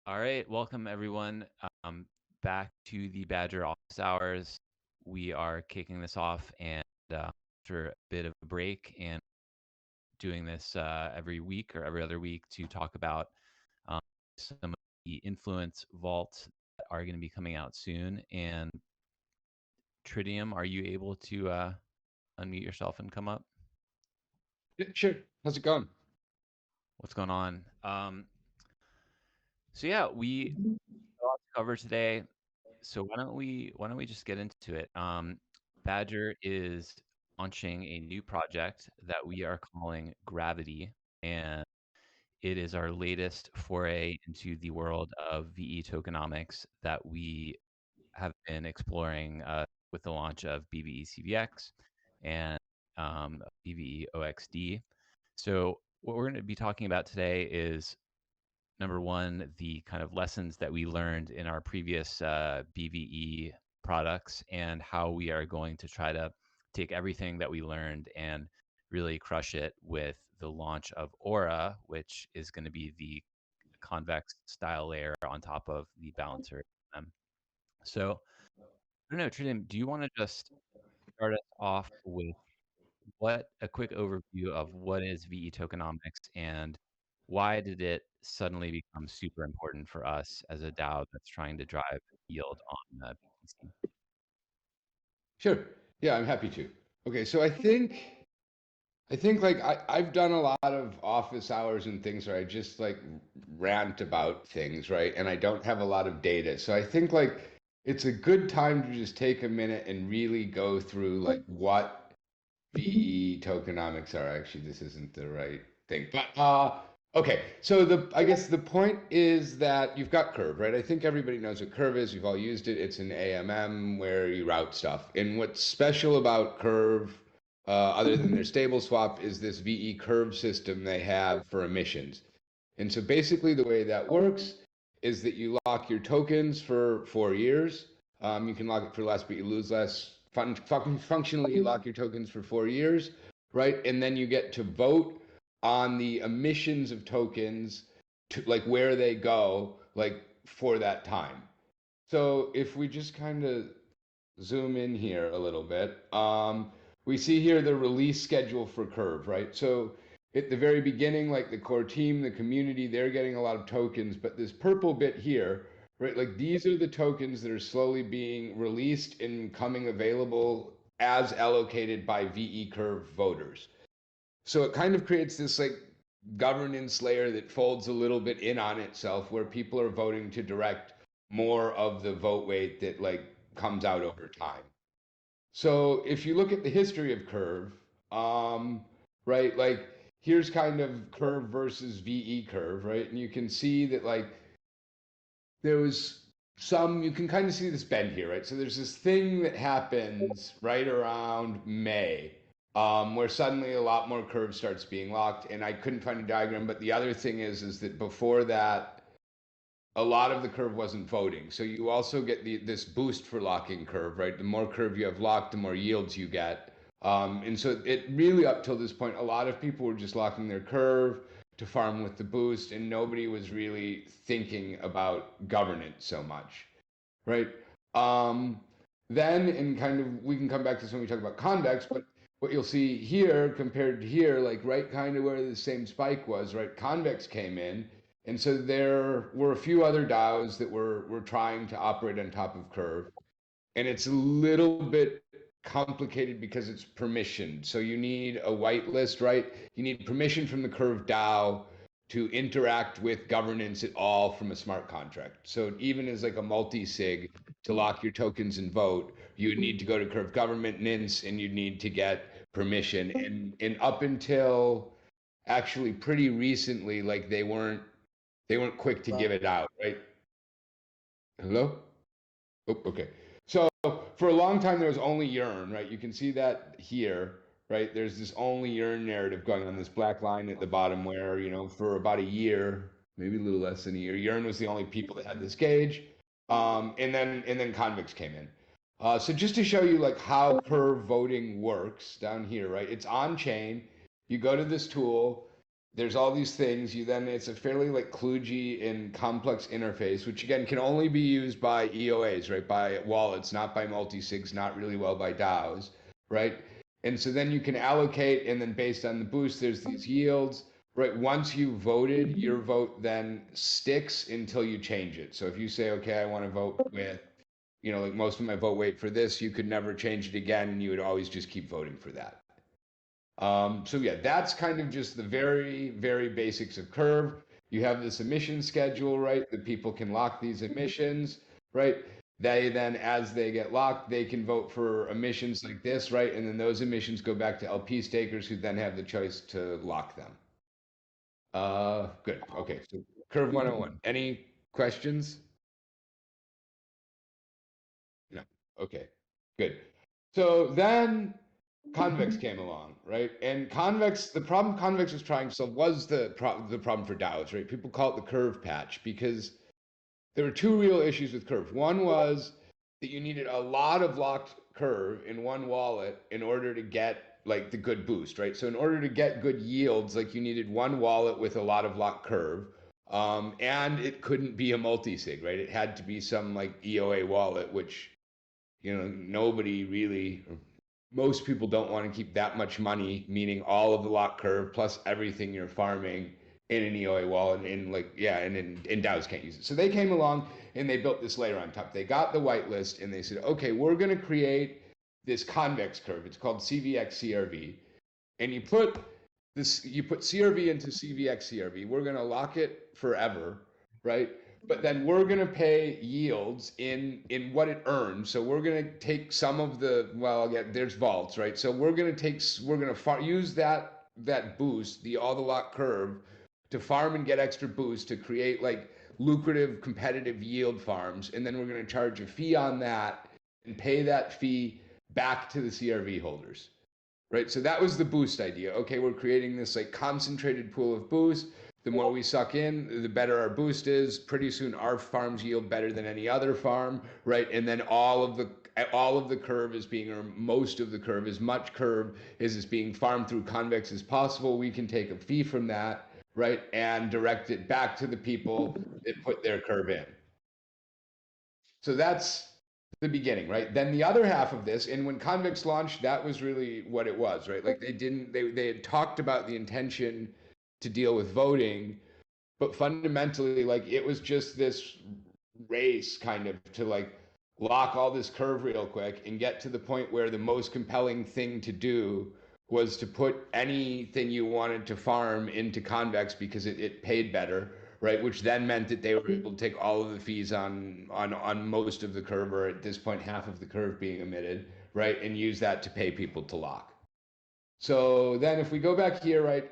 All right, welcome everyone back to the Badger office hours. We are kicking this off and after a bit of a break and doing this every week or every other week to talk about um, some of the influence vaults that are going to be coming out soon. And Tritium, are you able to unmute yourself and come up? Yeah, sure. How's it going? What's going on? So yeah, we have a lot to cover today. So why don't we just get into it? Badger is launching a new project that we are calling Gravity, and it is our latest foray into the world of ve-tokenomics that we have been exploring with the launch of bveCVX and bveOXD. So what we're going to be talking about today is number one, the kind of lessons that we learned in our previous BVE products and how we are going to try to take everything that we learned and really crush it with the launch of Aura, which is going to be the convex style layer on top of the balancer. So I don't know, Tritium, do you want to just start us off with what a quick overview of what is VE tokenomics and why did it suddenly become super important for us as a DAO that's trying to drive yield on BTC? Sure. Yeah, I'm happy to. Okay, so I think like I've done a lot of office hours and things where I just like rant about things, right? And I don't have a lot of data. So I think like it's a good time to just take a minute and really go through like what VE tokenomics are. Actually, this isn't the right thing. But okay. So I guess the point is that you've got Curve, right? I think everybody knows what Curve is. You've all used it. It's an AMM where you route stuff. And what's special about Curve, other than their stable swap, is this VE Curve system they have for emissions. And so basically the way that works is that you lock your tokens for 4 years. You can lock it for less, but you lose less. Functionally, you lock your tokens for 4 years, right? And then you get to vote on the emissions of tokens to like where they go, like for that time. So if we just kind of zoom in here a little bit, we see here the release schedule for Curve, right? So at the very beginning, like the core team, the community, they're getting a lot of tokens, but this purple bit here, right? Like these are the tokens that are slowly being released and coming available as allocated by VE Curve voters. So it kind of creates this like governance layer that folds a little bit in on itself where people are voting to direct more of the vote weight that like comes out over time. So if you look at the history of Curve, right, like here's kind of Curve versus VE Curve, right? And you can see that like there was some, you can kind of see this bend here, right? So there's this thing that happens right around May, where suddenly a lot more Curve starts being locked. And I couldn't find a diagram, but the other thing is that before that, a lot of the Curve wasn't voting. So you also get this boost for locking Curve, right? The more Curve you have locked, the more yields you get. And so it really, up till this point, a lot of people were just locking their Curve to farm with the boost, and nobody was really thinking about governance so much, right? Um, then, and kind of, we can come back to this when we talk about Convex, but what you'll see here compared to here, like right kind of where the same spike was, right? Convex came in, and so there were a few other DAOs that were trying to operate on top of Curve. And it's a little bit complicated because it's permissioned. So you need a whitelist, right? You need permission from the Curve DAO to interact with governance at all from a smart contract. So even as like a multi-sig to lock your tokens and vote, you would need to go to Curve government nins and you'd need to get permission. And up until actually pretty recently, like they weren't quick to give it out, right? Hello? Oh, okay. So for a long time, there was only Yearn, right? You can see that here, right? There's this only Yearn narrative going on, this black line at the bottom where, you know, for about a year, maybe a little less than a year, Yearn was the only people that had this gauge. And then Convex came in. So just to show you like how Curve voting works down here, right? It's on chain. You go to this tool. there's all these things. It's a fairly like kludgy and complex interface, which again can only be used by EOAs, right? By wallets, not by multi-sigs, not really well by DAOs, right? And so then you can allocate, and then based on the boost, there's these yields, right? Once you voted, your vote then sticks until you change it. So if you say, okay, I want to vote with, like most of my vote weight for this, you could never change it again, and you would always just keep voting for that. So yeah, that's kind of just the very, very basics of Curve. You have this emission schedule, right? That people can lock these emissions, right? They then, as they get locked, they can vote for emissions like this, right? And then those emissions go back to LP stakers who then have the choice to lock them. Good. Okay, so Curve 101. Any questions? No. Okay, good. So then Convex came along, right? And Convex, the problem Convex was trying to solve was the problem for DAOs, right? People call it the curve patch because there were two real issues with Curve. One was that you needed a lot of locked Curve in one wallet in order to get like the good boost, right? So in order to get good yields, like you needed one wallet with a lot of locked Curve. And it couldn't be a multi-sig, right? It had to be some like EOA wallet, which nobody really, most people don't want to keep that much money, meaning all of the lock curve plus everything you're farming in an EOA wallet, and and DAOs can't use it. So they came along and they built this layer on top. They got the whitelist and they said, okay, we're going to create this convex curve. It's called CVX CRV, and you put CRV into CVX CRV. We're going to lock it forever, right? But then we're going to pay yields in what it earns. So we're going to take some of the, there's vaults, right? So we're going to use that boost, all the lock curve, to farm and get extra boost to create like lucrative competitive yield farms, and then we're going to charge a fee on that and pay that fee back to the CRV holders. Right, so that was the boost idea. Okay, we're creating this like concentrated pool of boost. The more we suck in, the better our boost is. Pretty soon, our farms yield better than any other farm, right? And then all of the curve is being, or most of the curve, as much curve is being farmed through Convex as possible. We can take a fee from that, right, and direct it back to the people that put their curve in. So that's the beginning, right? Then the other half of this, and when Convex launched, that was really what it was, right? Like they had talked about the intention to deal with voting, but fundamentally, like it was just this race kind of to like lock all this curve real quick and get to the point where the most compelling thing to do was to put anything you wanted to farm into Convex because it paid better, right? Which then meant that they were able to take all of the fees on most of the curve, or at this point, half of the curve being emitted, right? And use that to pay people to lock. So then if we go back here, right,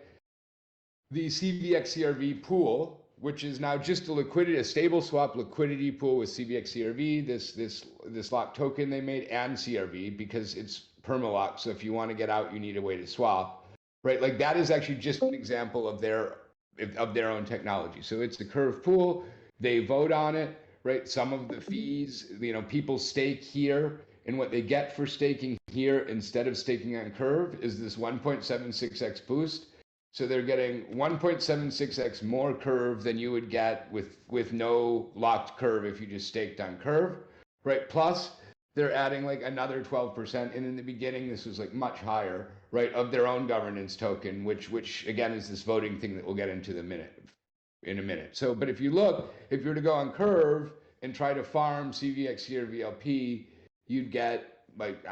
the CVX CRV pool, which is now just a stable swap liquidity pool with CVX CRV, this lock token they made, and CRV, because it's permalock. So if you want to get out, you need a way to swap, right? Like that is actually just an example of their own technology. So it's the curve pool. They vote on it, right? Some of the fees, people stake here, and what they get for staking here instead of staking on curve is this 1.76x boost. So they're getting 1.76x more curve than you would get with no locked curve if you just staked on curve, right? Plus, they're adding like another 12%, and in the beginning this was like much higher, right, of their own governance token, which again is this voting thing that we'll get into in a minute. So, but if you were to go on curve and try to farm CVX here VLP, you'd get like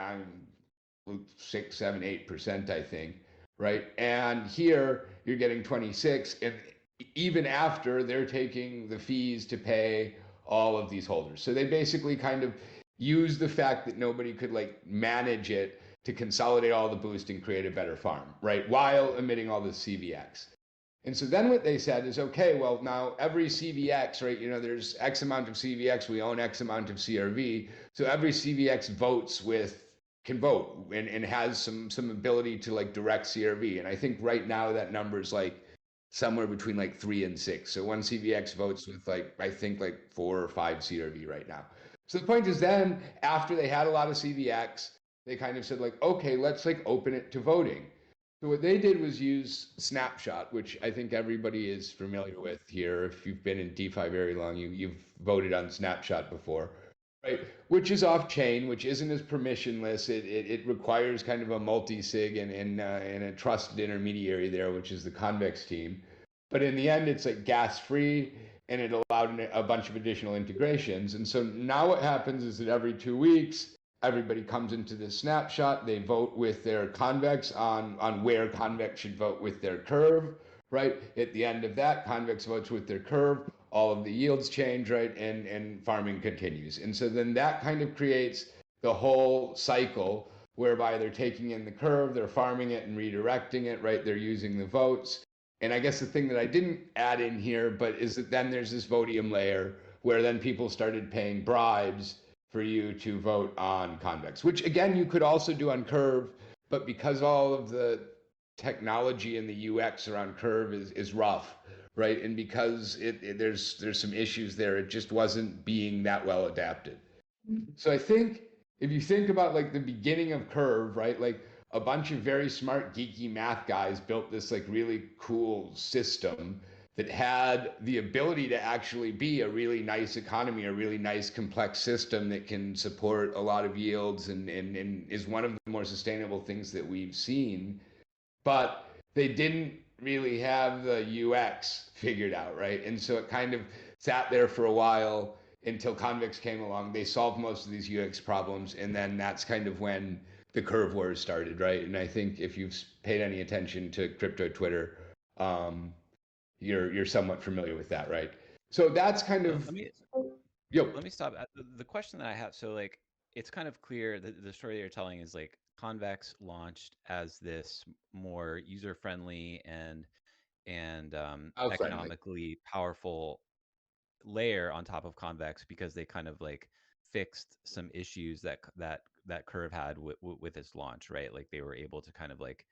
6, 7, 8%, I think, right? And here you're getting 26, and even after they're taking the fees to pay all of these holders. So they basically kind of use the fact that nobody could like manage it to consolidate all the boost and create a better farm, right? While emitting all the CVX. And so then what they said is, okay, well, now every CVX, right, there's X amount of CVX, we own X amount of CRV. So every CVX can vote and has some ability to like direct CRV. And I think right now that number is like somewhere between like 3 and 6. So one CVX votes with like, I think like 4 or 5 CRV right now. So the point is then after they had a lot of CVX, they kind of said like, okay, let's like open it to voting. So what they did was use Snapshot, which I think everybody is familiar with here. If you've been in DeFi very long, you've voted on Snapshot before, right? Which is off chain, which isn't as permissionless. It requires kind of a multi-sig and a trusted intermediary there, which is the Convex team. But in the end, it's like gas free, and it allowed a bunch of additional integrations. And so now what happens is that every 2 weeks, everybody comes into this snapshot. They vote with their convex on where convex should vote with their curve, right? At the end of that, convex votes with their curve. All of the yields change, right? And farming continues. And so then that kind of creates the whole cycle whereby they're taking in the curve, they're farming it and redirecting it, right? They're using the votes. And I guess the thing that I didn't add in here, but is that then there's this votium layer where then people started paying bribes for you to vote on Convex, which again, you could also do on Curve, but because all of the technology and the UX around Curve is rough, right? And because there's some issues there, it just wasn't being that well adapted. So I think if you think about like the beginning of Curve, right? Like a bunch of very smart, geeky math guys built this like really cool system that had the ability to actually be a really nice economy, a really nice complex system that can support a lot of yields and is one of the more sustainable things that we've seen. But they didn't really have the UX figured out, right? And so it kind of sat there for a while until Convex came along. They solved most of these UX problems, and then that's kind of when the curve wars started, right? And I think if you've paid any attention to crypto Twitter, um, you're somewhat familiar with that, right? So that's kind Let, of let me yo. let me stop. The question that I have, so like, it's kind of clear that the story you're telling is like Convex launched as this more user friendly and How friendly. economically powerful layer on top of Convex because they kind of like fixed some issues that Curve had with its launch, right? Like they were able to kind of like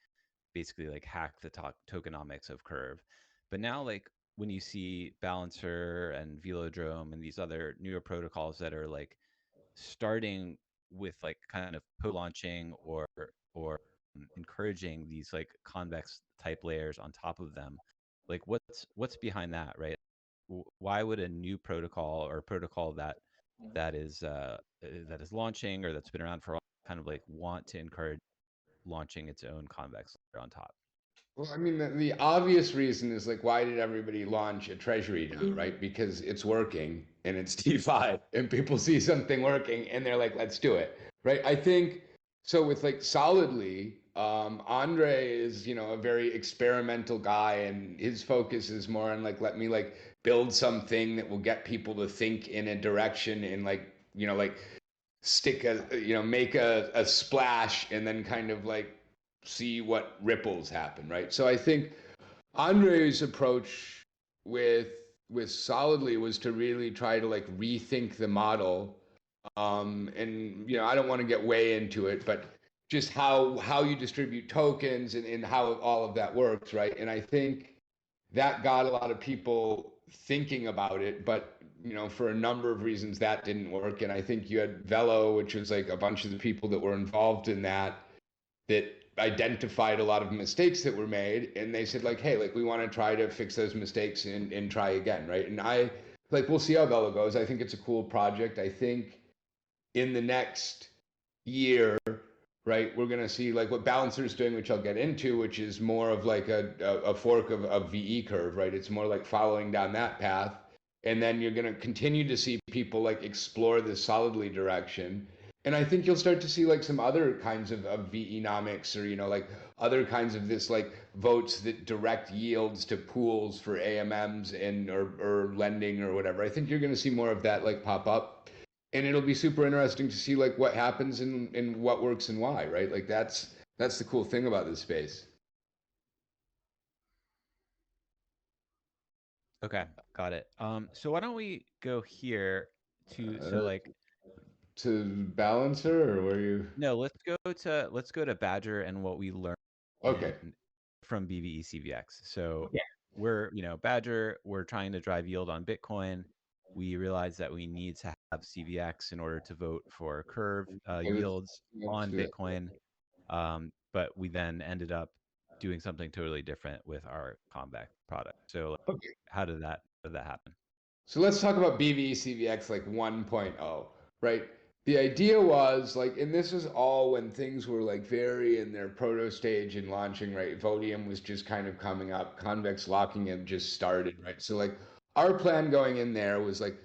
basically like hack the tokenomics of Curve. But now like when you see Balancer and Velodrome and these other newer protocols that are like starting with like kind of launching or encouraging these like convex type layers on top of them, like what's behind that, right? Why would a new protocol or a protocol that is launching or that's been around for a while kind of like want to encourage launching its own convex layer on top? Well, I mean, the obvious reason is like, why did everybody launch a treasury now, right? Because it's working and it's DeFi and people see something working and they're like, let's do it, right? I think so with like Solidly, Andre is, a very experimental guy and his focus is more on like, let me like build something that will get people to think in a direction and like, like stick make a splash and then kind of like see what ripples happen, right? So I think Andre's approach with with Solidly was to really try to like rethink the model. And I don't want to get way into it, but just how you distribute tokens and how all of that works, right? And I think that got a lot of people thinking about it, but for a number of reasons that didn't work. And I think you had Velo, which was like a bunch of the people that were involved in that identified a lot of mistakes that were made, and they said like, hey, like we want to try to fix those mistakes and try again, right? And I like we'll see how Velo goes. I think it's a cool project. I think in the next year, right, we're gonna see like what Balancer's doing, which I'll get into, which is more of like a fork of VE curve, right? It's more like following down that path. And then you're gonna continue to see people like explore this solidly direction. And I think you'll start to see like some other kinds of VEnomics or like other kinds of this like votes that direct yields to pools for AMMs and or lending or whatever. I think you're gonna see more of that like pop up, and it'll be super interesting to see like what happens and what works and why, right? Like that's the cool thing about this space. Okay, got it. So why don't we go here to uh, so like to Balancer, or where you? no, let's go to Badger and what we learned Okay. from bveCVX. So we're, Badger, we're trying to drive yield on Bitcoin. We realized that we need to have CVX in order to vote for curve Okay, yields let's on do that. Bitcoin. But we then ended up doing something totally different with our Convex product. So Okay. how did that happen? So let's talk about bveCVX like 1.0, right? The idea was like, and this is all when things were like very in their proto stage and launching, right? Vodium was just kind of coming up, Convex locking had just started, right? So like our plan going in there was like,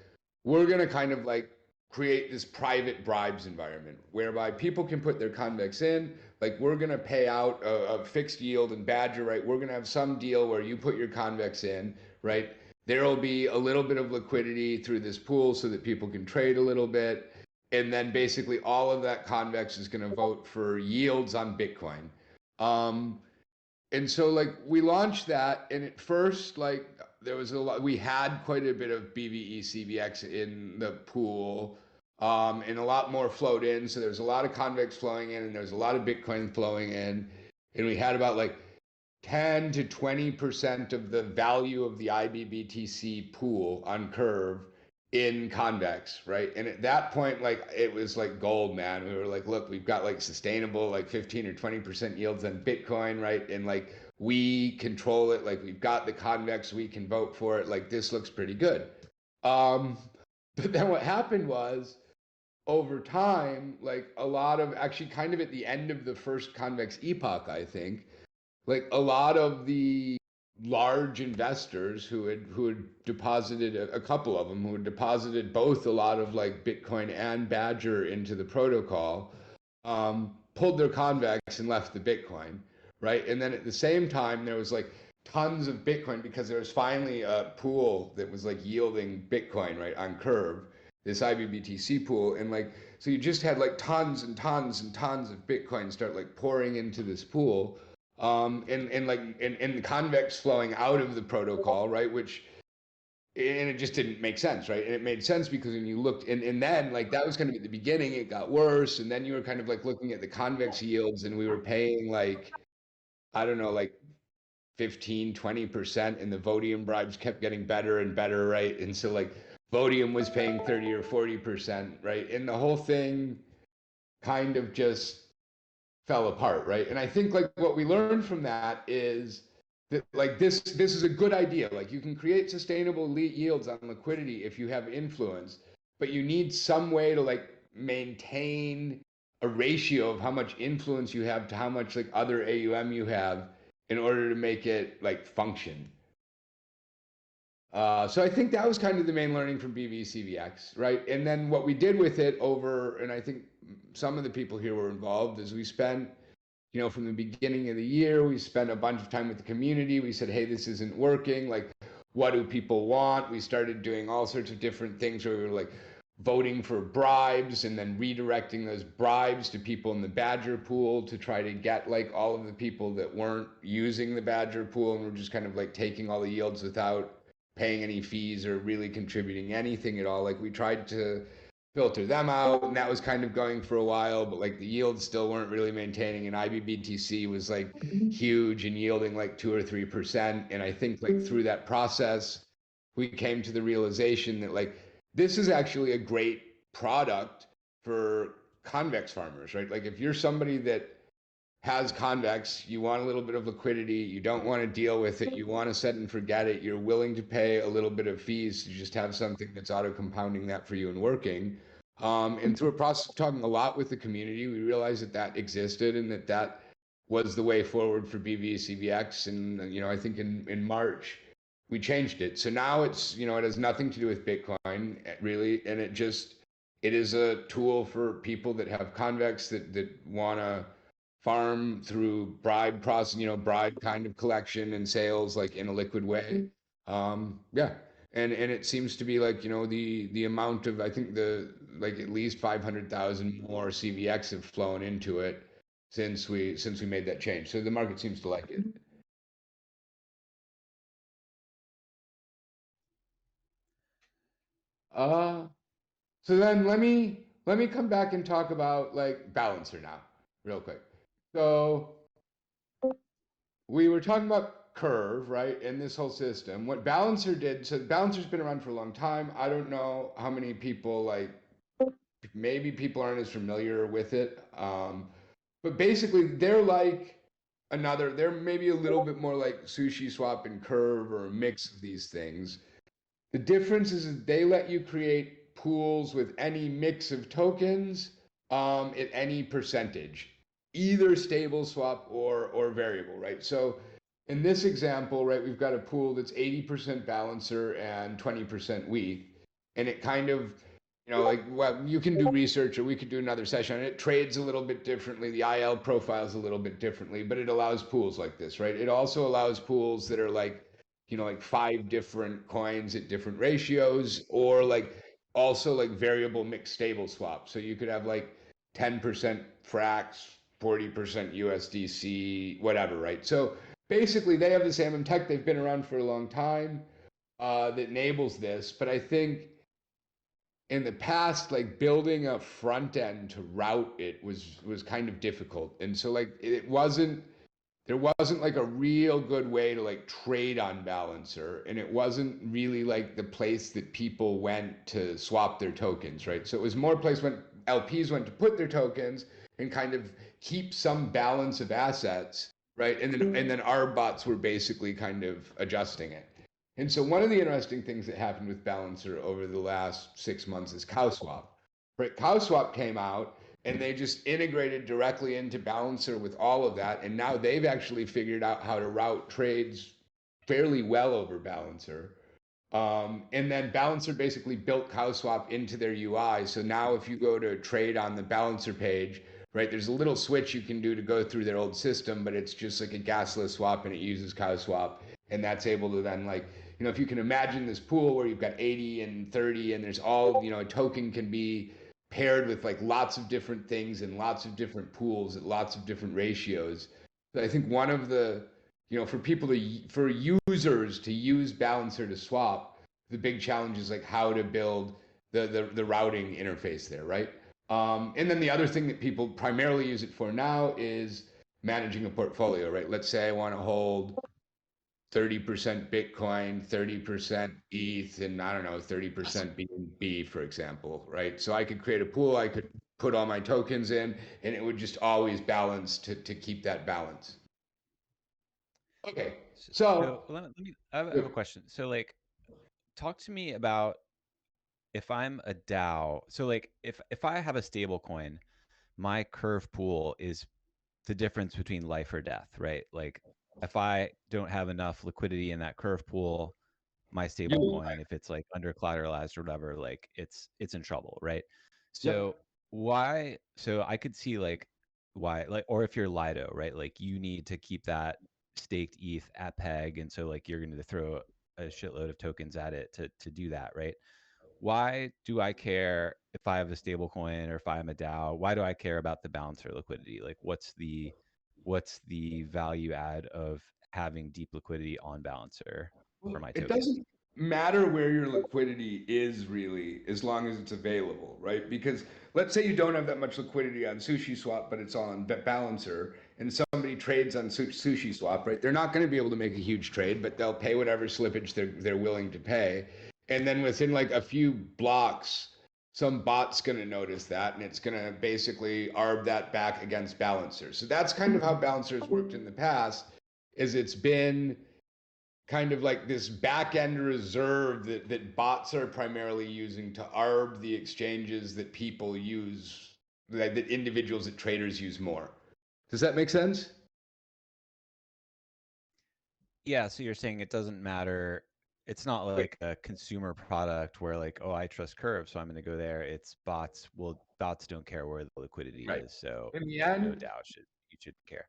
we're gonna kind of like create this private bribes environment whereby people can put their Convex in, like we're gonna pay out a fixed yield in Badger, right? We're gonna have some deal where you put your Convex in, right? There will be a little bit of liquidity through this pool so that people can trade a little bit. And then basically all of that Convex is going to vote for yields on Bitcoin. Um, and so like we launched that, and at first like there was a lot, we had quite a bit of bveCVX in the pool, and a lot more flowed in. So there was a lot of Convex flowing in, and there was a lot of Bitcoin flowing in, and we had about like 10 to 20% of the value of the IBBTC pool on Curve in Convex, right? And at that point, like it was like gold, man. We were like, look, we've got like sustainable like 15 or 20% yields on Bitcoin, right? And like we control it, like we've got the Convex, we can vote for it. Like this looks pretty good. Um, but then what happened was over time, like a lot of actually kind of at the end of the first Convex epoch, I think, like a lot of the large investors who had deposited a couple of them who had deposited both a lot of like Bitcoin and Badger into the protocol, pulled their Convex and left the Bitcoin, right? And then at the same time, there was like tons of Bitcoin because there was finally a pool that was like yielding Bitcoin, right, on Curve, this IBBTC pool, and like so you just had like tons and tons and tons of Bitcoin start like pouring into this pool, and like and the Convex flowing out of the protocol, right? Which and it just didn't make sense, right? And it made sense because when you looked and then like that was kind of at the beginning, it got worse, and then you were kind of like looking at the Convex yields, and we were paying like I don't know, like 15-20%, and the Vodium bribes kept getting better and better, right? And so like Vodium was paying 30 or 40%, right? And the whole thing kind of just fell apart, right? And I think like what we learned from that is that like this is a good idea. Like you can create sustainable yields on liquidity if you have influence, but you need some way to like maintain a ratio of how much influence you have to how much like other AUM you have in order to make it like function. So I think that was kind of the main learning from bveCVX, right? And then what we did with it over, and I think some of the people here were involved, is we spent, you know, from the beginning of the year, we spent a bunch of time with the community. We said, hey, this isn't working. Like, what do people want? We started doing all sorts of different things where we were like voting for bribes and then redirecting those bribes to people in the Badger pool to try to get like all of the people that weren't using the Badger pool and were just kind of like taking all the yields without paying any fees or really contributing anything at all. Like we tried to filter them out, and that was kind of going for a while, but like the yields still weren't really maintaining, and IBBTC was like huge and yielding like 2 or 3%. And I think like through that process, we came to the realization that like this is actually a great product for Convex farmers, right? Like if you're somebody that has Convex, you want a little bit of liquidity, you don't want to deal with it, you want to set and forget it, you're willing to pay a little bit of fees to just have something that's auto compounding that for you and working. And through a process of talking a lot with the community, we realized that that existed and that that was the way forward for bveCVX. And, you know, I think in March, we changed it. So now it's, you know, it has nothing to do with Bitcoin really. And it is a tool for people that have Convex that want to farm through bribe process, you know, bribe kind of collection and sales, like in a liquid way. Yeah. And it seems to be like, you know, the amount of, I think the, like at least 500,000 more CVX have flown into it since we made that change. So the market seems to like it. Uh, so then let me come back and talk about like Balancer now, real quick. So we were talking about Curve, right? And this whole system. What Balancer did, so Balancer's been around for a long time. I don't know how many people like, maybe people aren't as familiar with it. But basically, they're like another, they're maybe a little bit more like Sushi Swap and Curve or a mix of these things. The difference is that they let you create pools with any mix of tokens at any percentage, either stable swap or variable, right? So in this example, right, we've got a pool that's 80% balancer and 20% wheat, and it kind of, like, well, you can do research or we could do another session on it. It trades a little bit differently. The IL profiles a little bit differently, but it allows pools like this, right? It also allows pools that are like, like 5 different coins at different ratios, or like also like variable mixed stable swap. So you could have like 10% Frax, 40% USDC, whatever, right? So basically, they have the same tech. They've been around for a long time that enables this. But I think in the past, like building a front end to route it was kind of difficult, and so like it wasn't there wasn't like a real good way to like trade on Balancer, and it wasn't really like the place that people went to swap their tokens, right? So it was more a place when LPs went to put their tokens and kind of keep some balance of assets, right? And then our bots were basically kind of adjusting it. And so one of the interesting things that happened with Balancer over the last 6 months is CowSwap. Right? CowSwap came out and they just integrated directly into Balancer with all of that. And now they've actually figured out how to route trades fairly well over Balancer. And then Balancer basically built CowSwap into their UI. So now if you go to trade on the Balancer page, right, there's a little switch you can do to go through their old system, but it's just like a gasless swap and it uses CowSwap. And that's able to then like, if you can imagine this pool where you've got 80 and 30 and there's all, a token can be paired with like lots of different things and lots of different pools at lots of different ratios. So I think one of the, for people for users to use Balancer to swap, the big challenge is like how to build the routing interface there, right? And then the other thing that people primarily use it for now is managing a portfolio, right? Let's say I want to hold 30% Bitcoin, 30% ETH, and I don't know, 30% BNB, for example, right? So I could create a pool, I could put all my tokens in, and it would just always balance to keep that balance. Okay, So so I have a question. So like, talk to me about if I'm a DAO. So like, if I have a stable coin, my curve pool is the difference between life or death, right? Like, if I don't have enough liquidity in that curve pool, my stable you, coin, if it's like under collateralized or whatever, like it's in trouble, right? yep. So why? So I could see like why, like, or if you're Lido, right? Like you need to keep that staked ETH at peg, and so like you're going to throw a shitload of tokens at it to do that, right? Why do I care if I have a stable coin or if I'm a DAO? Why do I care about the balancer liquidity? Like what's the value add of having deep liquidity on balancer for my It token? doesn't matter where your liquidity is really, as long as it's available, right? Because let's say you don't have that much liquidity on Sushi Swap, but it's on Balancer, and somebody trades on Sushi Swap, right? They're not going to be able to make a huge trade, but they'll pay whatever slippage they're willing to pay. And then within like a few blocks, some bot's going to notice that, and it's going to basically arb that back against Balancer. So that's kind of how Balancer's worked in the past. Is it's been kind of like this back end reserve that bots are primarily using to arb the exchanges that people use, that individuals, that traders use more. Does that make sense? Yeah, so you're saying it doesn't matter. It's not like a consumer product where like, oh, I trust Curve, so I'm going to go there. It's bots. Well, bots don't care where the liquidity Right. is, so In the no end, doubt you should care.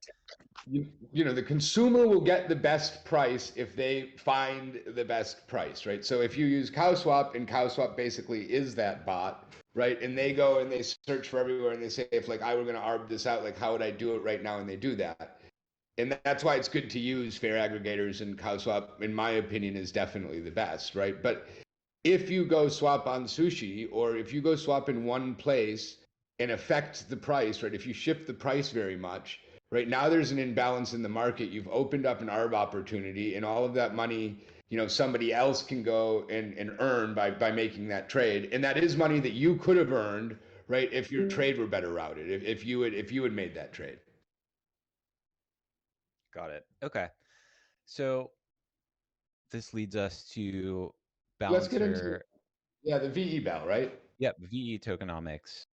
the consumer will get the best price if they find the best price, right? So if you use CowSwap, and CowSwap basically is that bot, right? And they go and they search for everywhere and they say, if like I were going to arb this out, like how would I do it right now? And they do that. And that's why it's good to use fair aggregators, and CowSwap, in my opinion, is definitely the best, right? But if you go swap on Sushi, or if you go swap in one place and affect the price, right? If you shift the price very much, right now there's an imbalance in the market. You've opened up an arb opportunity, and all of that money, somebody else can go and earn by making that trade. And that is money that you could have earned, right, if your trade were better routed, if you had made that trade. Got it. Okay. So this leads us to Let's get into, balancer. yeah, the ve-bal, right? Yep, ve-tokenomics.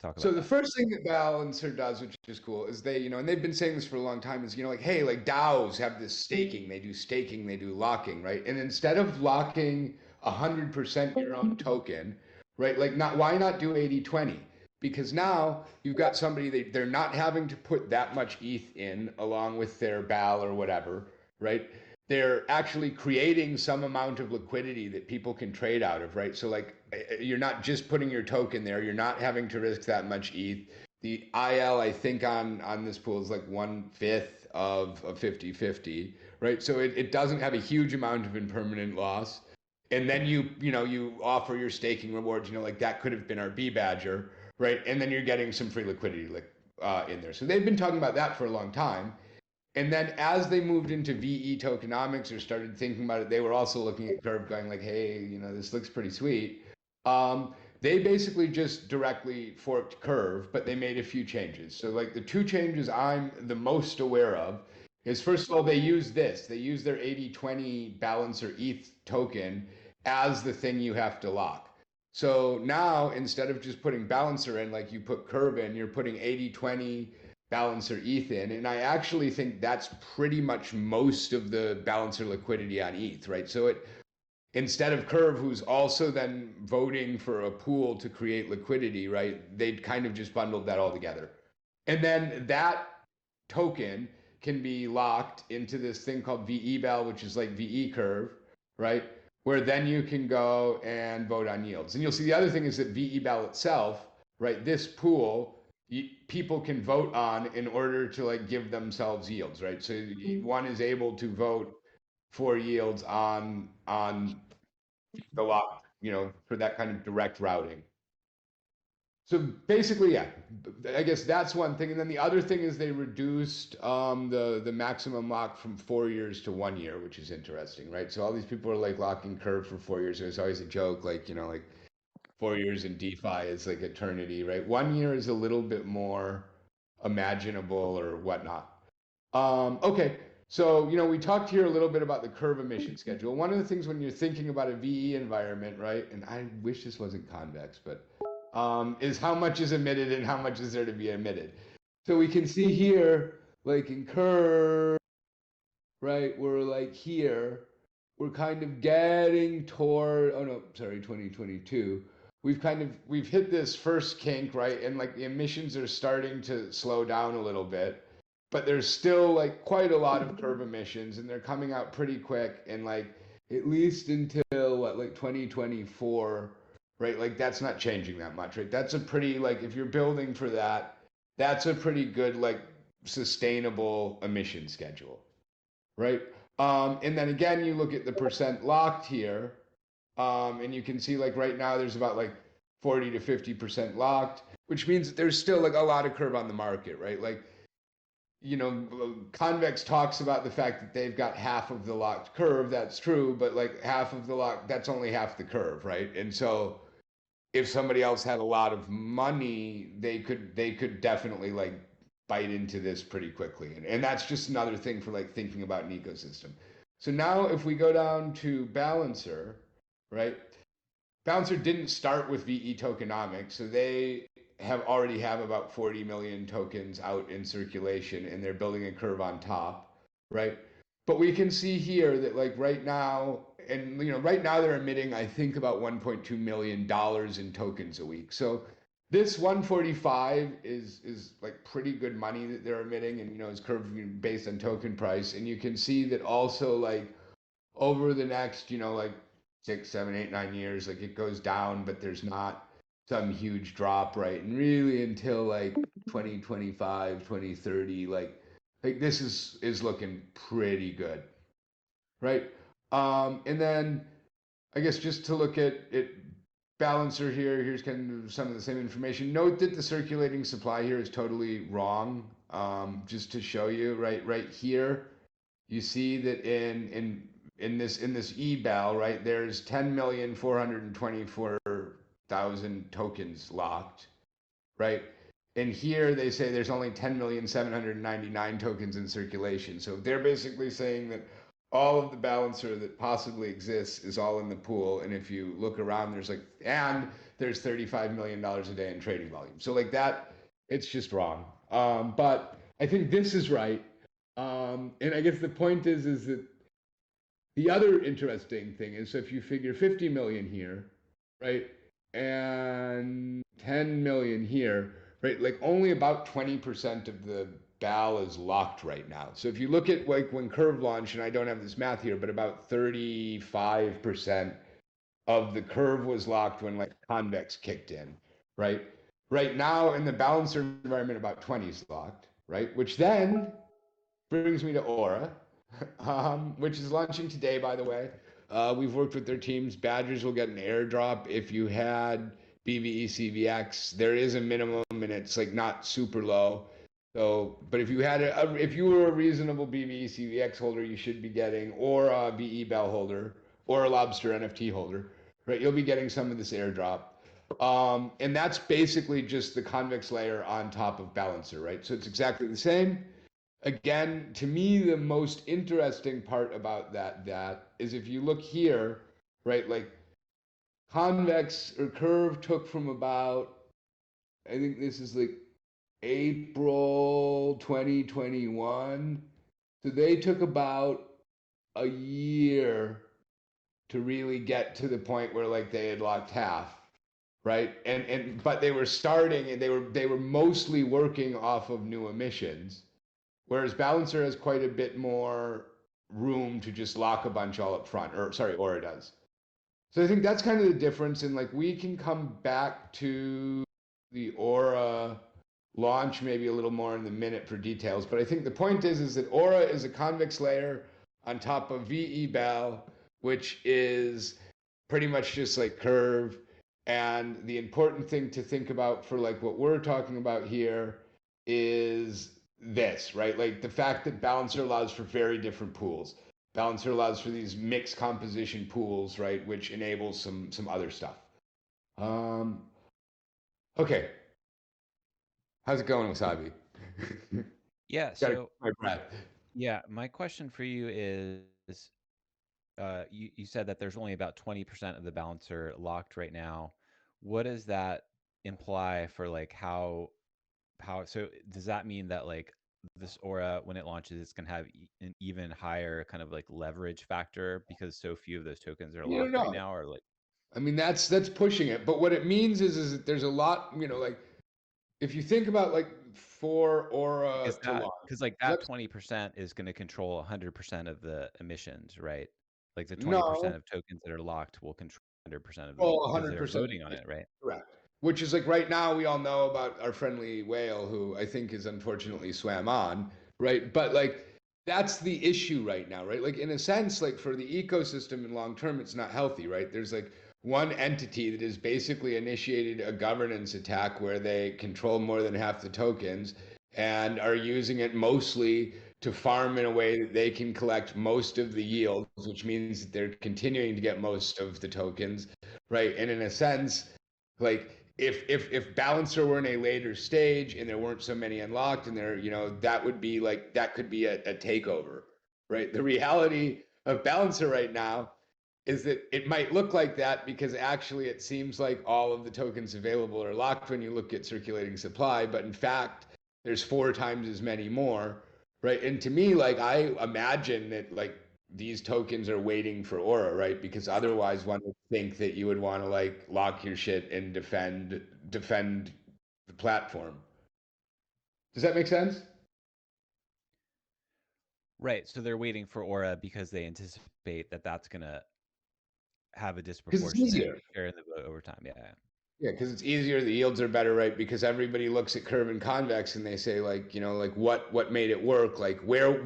Talk So about the that. first thing that Balancer does, which is cool, is they, and they've been saying this for a long time, is, like, hey, like DAOs have this staking, they do locking, right? And instead of locking 100% your own token, right? Like, not why not do 80-20? Because now you've got somebody, they're not having to put that much ETH in along with their BAL or whatever, right? They're actually creating some amount of liquidity that people can trade out of, right? So like you're not just putting your token there, you're not having to risk that much ETH. The IL, I think on this pool is like 1/5 of a 50-50, right? So it doesn't have a huge amount of impermanent loss. And then you offer your staking rewards, like that could have been our B Badger, right? And then you're getting some free liquidity like in there. So they've been talking about that for a long time. And then as they moved into ve-tokenomics or started thinking about it, they were also looking at Curve going like, hey, this looks pretty sweet. They basically just directly forked Curve, but they made a few changes. So like the two changes I'm the most aware of is, first of all, they use this. They use their 80-20 balancer ETH token as the thing you have to lock. So now instead of just putting balancer in like you put Curve in, you're putting 80-20 balancer ETH in. And I actually think that's pretty much most of the balancer liquidity on ETH, right? So it, instead of Curve, who's also then voting for a pool to create liquidity, right? They'd kind of just bundled that all together. And then that token can be locked into this thing called ve-bal, which is like VE Curve, right? Where then you can go and vote on yields. And you'll see the other thing is that ve-bal itself, right? This pool, people can vote on in order to like give themselves yields, right? So one is able to vote for yields on the lock, for that kind of direct routing. So basically, yeah, I guess that's one thing. And then the other thing is they reduced the maximum lock from 4 years to 1 year, which is interesting, right? So all these people are like locking Curve for 4 years. It was always a joke, like, like 4 years in DeFi is like eternity, right? 1 year is a little bit more imaginable or whatnot. Okay, so we talked here a little bit about the Curve emission schedule. One of the things when you're thinking about a VE environment, right? And I wish this wasn't convex, but is how much is emitted and how much is there to be emitted. So we can see here, like in Curve, right? We're like here, we're kind of getting toward, oh no, sorry, 2022. We've hit this first kink, right? And like the emissions are starting to slow down a little bit, but there's still like quite a lot of Curve emissions and they're coming out pretty quick and like at least until what, like 2024, right? Like that's not changing that much, right? That's a pretty, like if you're building for that, that's a pretty good like sustainable emission schedule, right? And then again, you look at the percent locked here, and you can see like right now there's about like 40 to 50% locked, which means that there's still like a lot of Curve on the market, right? Like, Convex talks about the fact that they've got half of the locked Curve. That's true, but like half of the lock, that's only half the Curve, right? And so if somebody else had a lot of money, they could definitely like bite into this pretty quickly. And that's just another thing for like thinking about an ecosystem. So now if we go down to Balancer, right? Balancer didn't start with ve-tokenomics, so they already have about 40 million tokens out in circulation and they're building a Curve on top, right? But we can see here that like right now, and right now they're emitting I think about $1.2 million in tokens a week. So this 145 is like pretty good money that they're emitting, and is Curve based on token price. And you can see that also like over the next like 6, 7, 8, 9 years, like it goes down, but there's not some huge drop, right? And really until like 2025, 2030, like this is looking pretty good, right? And then I guess just to look at it, Balancer here, here's kind of some of the same information. Note that the circulating supply here is totally wrong. Just to show you, right here, you see that in this eBal, right, there's 10,424,000 tokens locked, right? And here they say there's only 10,799,000 tokens in circulation. So they're basically saying that all of the balancer that possibly exists is all in the pool. And if you look around, there's $35 million a day in trading volume. So like that, it's just wrong. But I think this is right. And I guess the point is that the other interesting thing is if you figure 50 million here, right, and 10 million here, right, like only about 20% of the BAL is locked right now. So if you look at like when Curve launched, and I don't have this math here, but about 35% of the Curve was locked when like Convex kicked in, right? Right now in the balancer environment, about 20 is locked, right? Which then brings me to Aura, which is launching today, by the way. We've worked with their teams. Badgers will get an airdrop if you had bveCVX. There is a minimum, and it's like not super low. So, but if you had if you were a reasonable bveCVX holder, you should be getting, or a ve-bell holder, or a Lobster NFT holder, right? You'll be getting some of this airdrop. And that's basically just the convex layer on top of Balancer, right? So it's exactly the same. Again, to me, the most interesting part about that is if you look here, right, like convex or curve took from about, I think this is like April 2021. So they took about a year to really get to the point where like they had locked half, right? And but they were starting and they were mostly working off of new emissions. Whereas Balancer has quite a bit more room to just lock a bunch all up front, or sorry, Aura does. So I think that's kind of the difference. And like we can come back to the Aura launch maybe a little more in the minute for details. But I think the point is that Aura is a convex layer on top of ve-bell, which is pretty much just like Curve. And the important thing to think about for like what we're talking about here is this, right? Like the fact that Balancer allows for very different pools. Balancer allows for these mixed composition pools, right, which enables some other stuff. Um, okay, how's it going, Wasabi? Yeah. Gotta catch So my breath. yeah, my question for you is, you said that there's only about 20% of the balancer locked right now. What does that imply for like how so does that mean that like this Aura when it launches it's going to have an even higher kind of like leverage factor because so few of those tokens are You don't locked right know. now, or like I mean, that's pushing it. But what it means is that there's a lot, like if you think about like for Aura to launch, because like that let's 20% is going to control 100% of the emissions, right? Like the 20% no, of tokens that are locked will control 100% of them well, because they're 100% voting on it, right? correct. Which is like right now we all know about our friendly whale who I think is unfortunately swam on, right? But like that's the issue right now, right? Like in a sense, like for the ecosystem in long term, it's not healthy, right? There's like one entity that has basically initiated a governance attack where they control more than half the tokens and are using it mostly to farm in a way that they can collect most of the yields, which means that they're continuing to get most of the tokens, right? And in a sense, like if Balancer were in a later stage and there weren't so many unlocked and there, that would be like that could be a takeover, right? The reality of Balancer right now is that it might look like that because actually it seems like all of the tokens available are locked when you look at circulating supply, but in fact there's 4 times as many more, right? And to me, like I imagine that like these tokens are waiting for Aura, right? Because otherwise one would think that you would want to like lock your shit and defend the platform. Does that make sense? Right. So they're waiting for Aura because they anticipate that that's going to have a Because it's disproportionate easier. share in the vote over time. Yeah. Yeah, because it's easier. The yields are better, right? Because everybody looks at curve and convex and they say, like, like what made it work? Like, where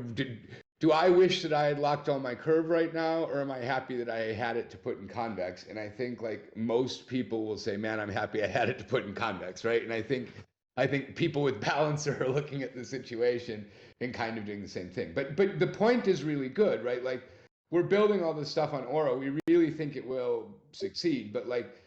do I wish that I had locked on my curve right now, or am I happy that I had it to put in convex? And I think like most people will say, man, I'm happy I had it to put in convex, right? And I think people with balancer are looking at the situation and kind of doing the same thing. But the point is really good, right? Like we're building all this stuff on Aura. We really think it will succeed, but like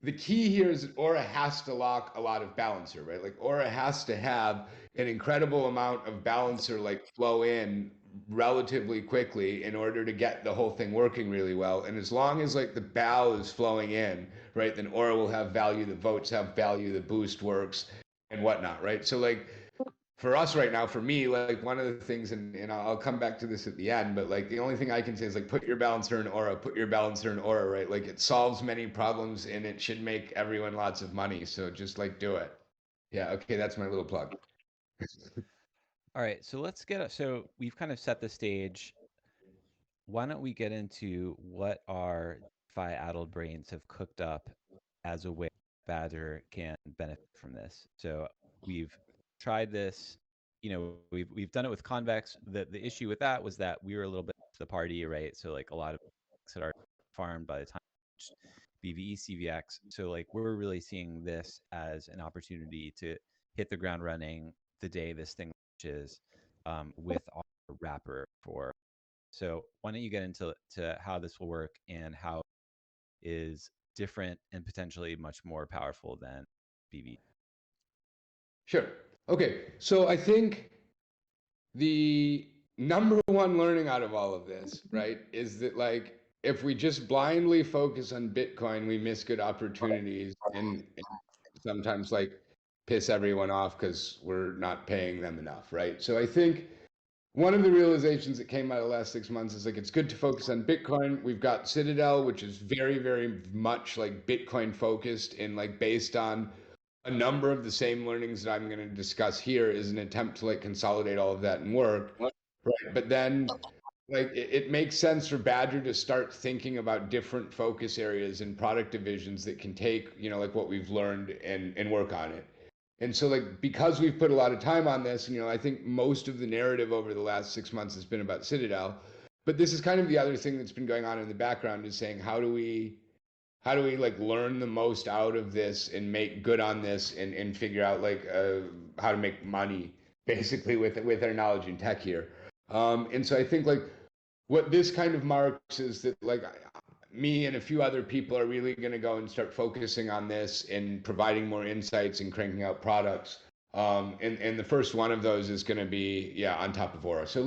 the key here is that Aura has to lock a lot of balancer, right? Like Aura has to have an incredible amount of balancer like flow in relatively quickly in order to get the whole thing working really well. And as long as like the BAL is flowing in, right, then Aura will have value, the votes have value, the boost works and whatnot, right? So like for us right now, for me, like one of the things, and I'll come back to this at the end, but like the only thing I can say is like put your balancer in Aura, put your balancer in Aura, right? Like it solves many problems and it should make everyone lots of money. So just like do it. Yeah, okay, that's my little plug. All right, so let's so we've kind of set the stage. Why don't we get into what our DeFi addled brains have cooked up as a way Badger can benefit from this? So we've tried this, we've done it with Convex. The issue with that was that we were a little bit to the party, right? So like a lot of had already farmed by the time bveCVX. So like we're really seeing this as an opportunity to hit the ground running the day this thing launches, with our wrapper for. So why don't you get into how this will work and how it is different and potentially much more powerful than BV? Sure. Okay, so I think the number one learning out of all of this, right, is that like if we just blindly focus on Bitcoin, we miss good opportunities and sometimes like piss everyone off because we're not paying them enough, right? So I think one of the realizations that came out of the last 6 months is like it's good to focus on Bitcoin. We've got Citadel, which is very, very much like Bitcoin focused and like based on a number of the same learnings that I'm going to discuss here is an attempt to like consolidate all of that and work. Right. But then like it makes sense for Badger to start thinking about different focus areas and product divisions that can take, like what we've learned and work on it. And so like because we've put a lot of time on this, I think most of the narrative over the last 6 months has been about Citadel. But this is kind of the other thing that's been going on in the background is saying how do we like learn the most out of this and make good on this and figure out like how to make money basically with our knowledge in tech here. And so I think like what this kind of marks is that like me and a few other people are really going to go and start focusing on this and providing more insights and cranking out products. And the first one of those is going to be on top of Aura. So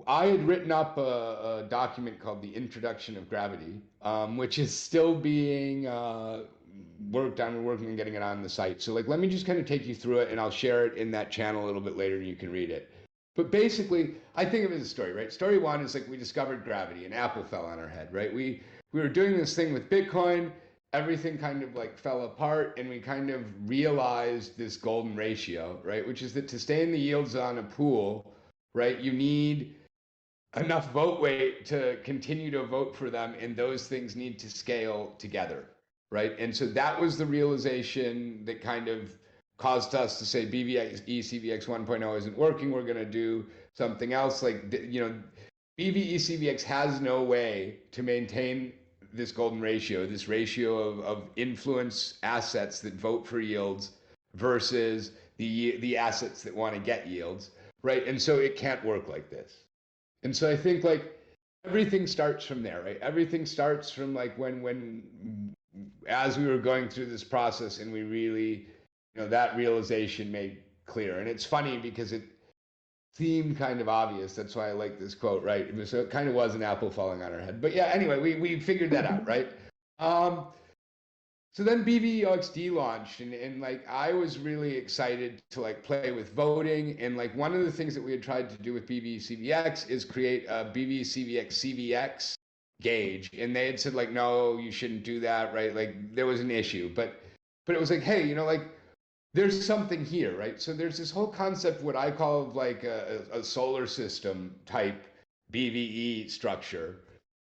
I had written up a document called the Introduction of Gravity, which is still being worked on. We're working on getting it on the site. So like, let me just kind of take you through it and I'll share it in that channel a little bit later and you can read it. But basically, I think of it as a story, right? Story one is like we discovered gravity and Apple fell on our head, right? We were doing this thing with Bitcoin, everything kind of like fell apart and we kind of realized this golden ratio, right? Which is that to stay in the yields on a pool, right, you need enough vote weight to continue to vote for them, and those things need to scale together, right? And so that was the realization that kind of caused us to say bveCVX 1.0 isn't working. We're going to do something else. Like, bveCVX has no way to maintain this golden ratio, this ratio of influence assets that vote for yields versus the assets that want to get yields, right? And so it can't work like this. And so I think like everything starts from there, right? Everything starts from like when as we were going through this process and we really, that realization made clear. And it's funny because it seemed kind of obvious. That's why I like this quote, right? So it kind of was an apple falling on our head. But yeah, anyway, we figured that out, right? So then bveOXD launched and like I was really excited to like play with voting. And like one of the things that we had tried to do with bveCVX is create a bveCVX CVX gauge. And they had said like, no, you shouldn't do that, right? Like there was an issue. But it was like, hey, like there's something here, right? So there's this whole concept, what I call of like a solar system type BVE structure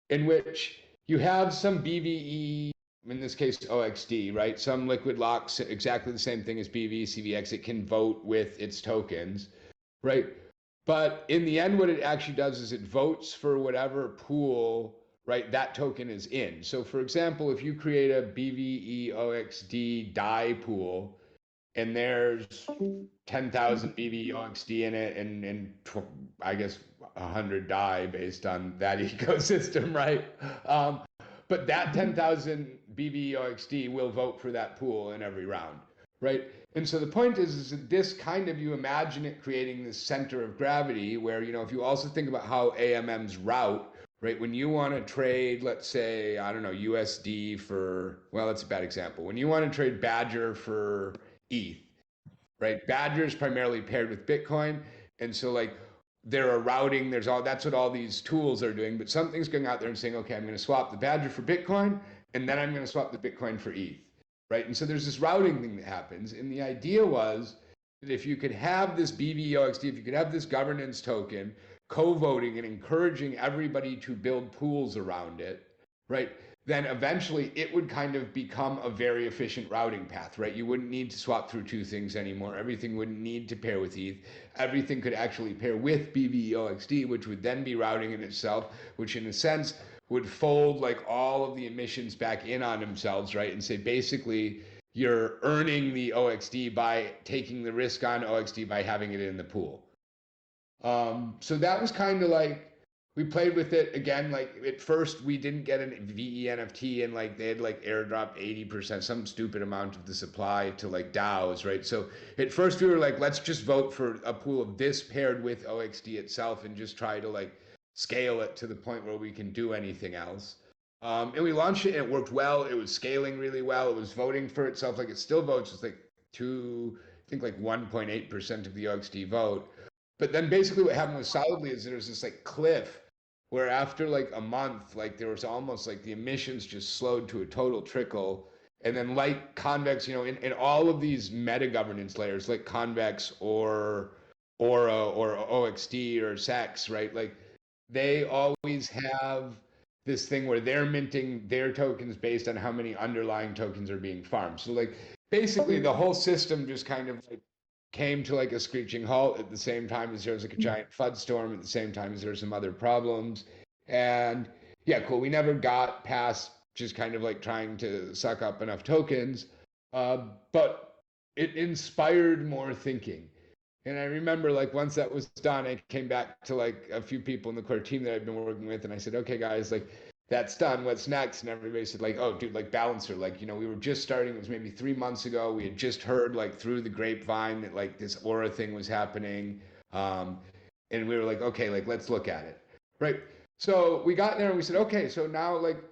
in which you have some BVE, in this case OXD, right? Some liquid locks, exactly the same thing as bveCVX. It can vote with its tokens, right? But in the end, what it actually does is it votes for whatever pool, right, that token is in. So for example, if you create a bveOXD DAI pool, and there's 10,000 bveOXD in it, and I guess 100 DAI based on that ecosystem, right? but that 10,000 bveOXD will vote for that pool in every round, right? And so the point is that this kind of, you imagine it creating this center of gravity where, you know, if you also think about how AMMs route, right? When you want to trade, let's say, I don't know, USD for, well, that's a bad example. When you want to trade Badger for ETH, right? Badger is primarily paired with Bitcoin. And so like there are routing, there's all, that's what all these tools are doing, but something's going out there and saying, okay, I'm going to swap the Badger for Bitcoin, and then I'm going to swap the Bitcoin for ETH, right? And so there's this routing thing that happens. And the idea was that if you could have this bveOXD, if you could have this governance token co-voting and encouraging everybody to build pools around it, right? Then eventually it would kind of become a very efficient routing path, right? You wouldn't need to swap through two things anymore. Everything wouldn't need to pair with ETH. Everything could actually pair with bveOXD, which would then be routing in itself, which in a sense would fold like all of the emissions back in on themselves, right? And say basically you're earning the OXD by taking the risk on OXD by having it in the pool. So that was kind of like, we played with it again. Like at first we didn't get an VE NFT, and like they had like airdropped 80%, some stupid amount of the supply to like DAOs, right? So at first we were like, let's just vote for a pool of this paired with OXD itself and just try to like scale it to the point where we can do anything else. And we launched it and it worked well. It was scaling really well. It was voting for itself. Like it still votes. It's like I think like 1.8% of the OXD vote. But then basically what happened with Solidly is there was this like cliff where after like a month, like there was almost like the emissions just slowed to a total trickle. And then like Convex, you know, in all of these meta governance layers, like Convex or Aura or OXD or SEX, right? Like they always have this thing where they're minting their tokens based on how many underlying tokens are being farmed. So like basically the whole system just kind of like came to like a screeching halt at the same time as there was like a giant FUD storm, at the same time as there were some other problems. And yeah, cool. We never got past just kind of like trying to suck up enough tokens, but it inspired more thinking. And I remember like once that was done, I came back to like a few people in the core team that I've been working with, and I said, okay, guys, like that's done. What's next? And everybody said like, oh, dude, like Balancer, like, you know, we were just starting. It was maybe 3 months ago. We had just heard like through the grapevine that like this Aura thing was happening. And we were like, okay, like let's look at it. Right. So we got there and we said, okay, so now like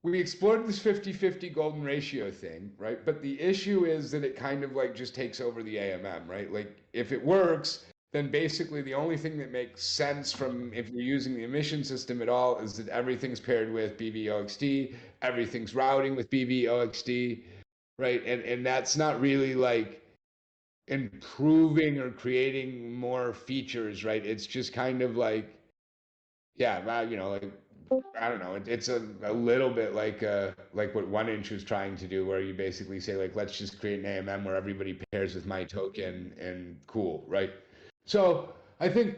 we explored this 50-50 golden ratio thing, right? But the issue is that it kind of like just takes over the AMM, right? Like if it works, then basically the only thing that makes sense from if you're using the emission system at all is that everything's paired with bveOXD, everything's routing with bveOXD, right? And that's not really like improving or creating more features, right? It's just kind of like, yeah, you know, like I don't know. It's a little bit like what 1inch was trying to do, where you basically say like, let's just create an AMM where everybody pairs with my token and cool, right? So I think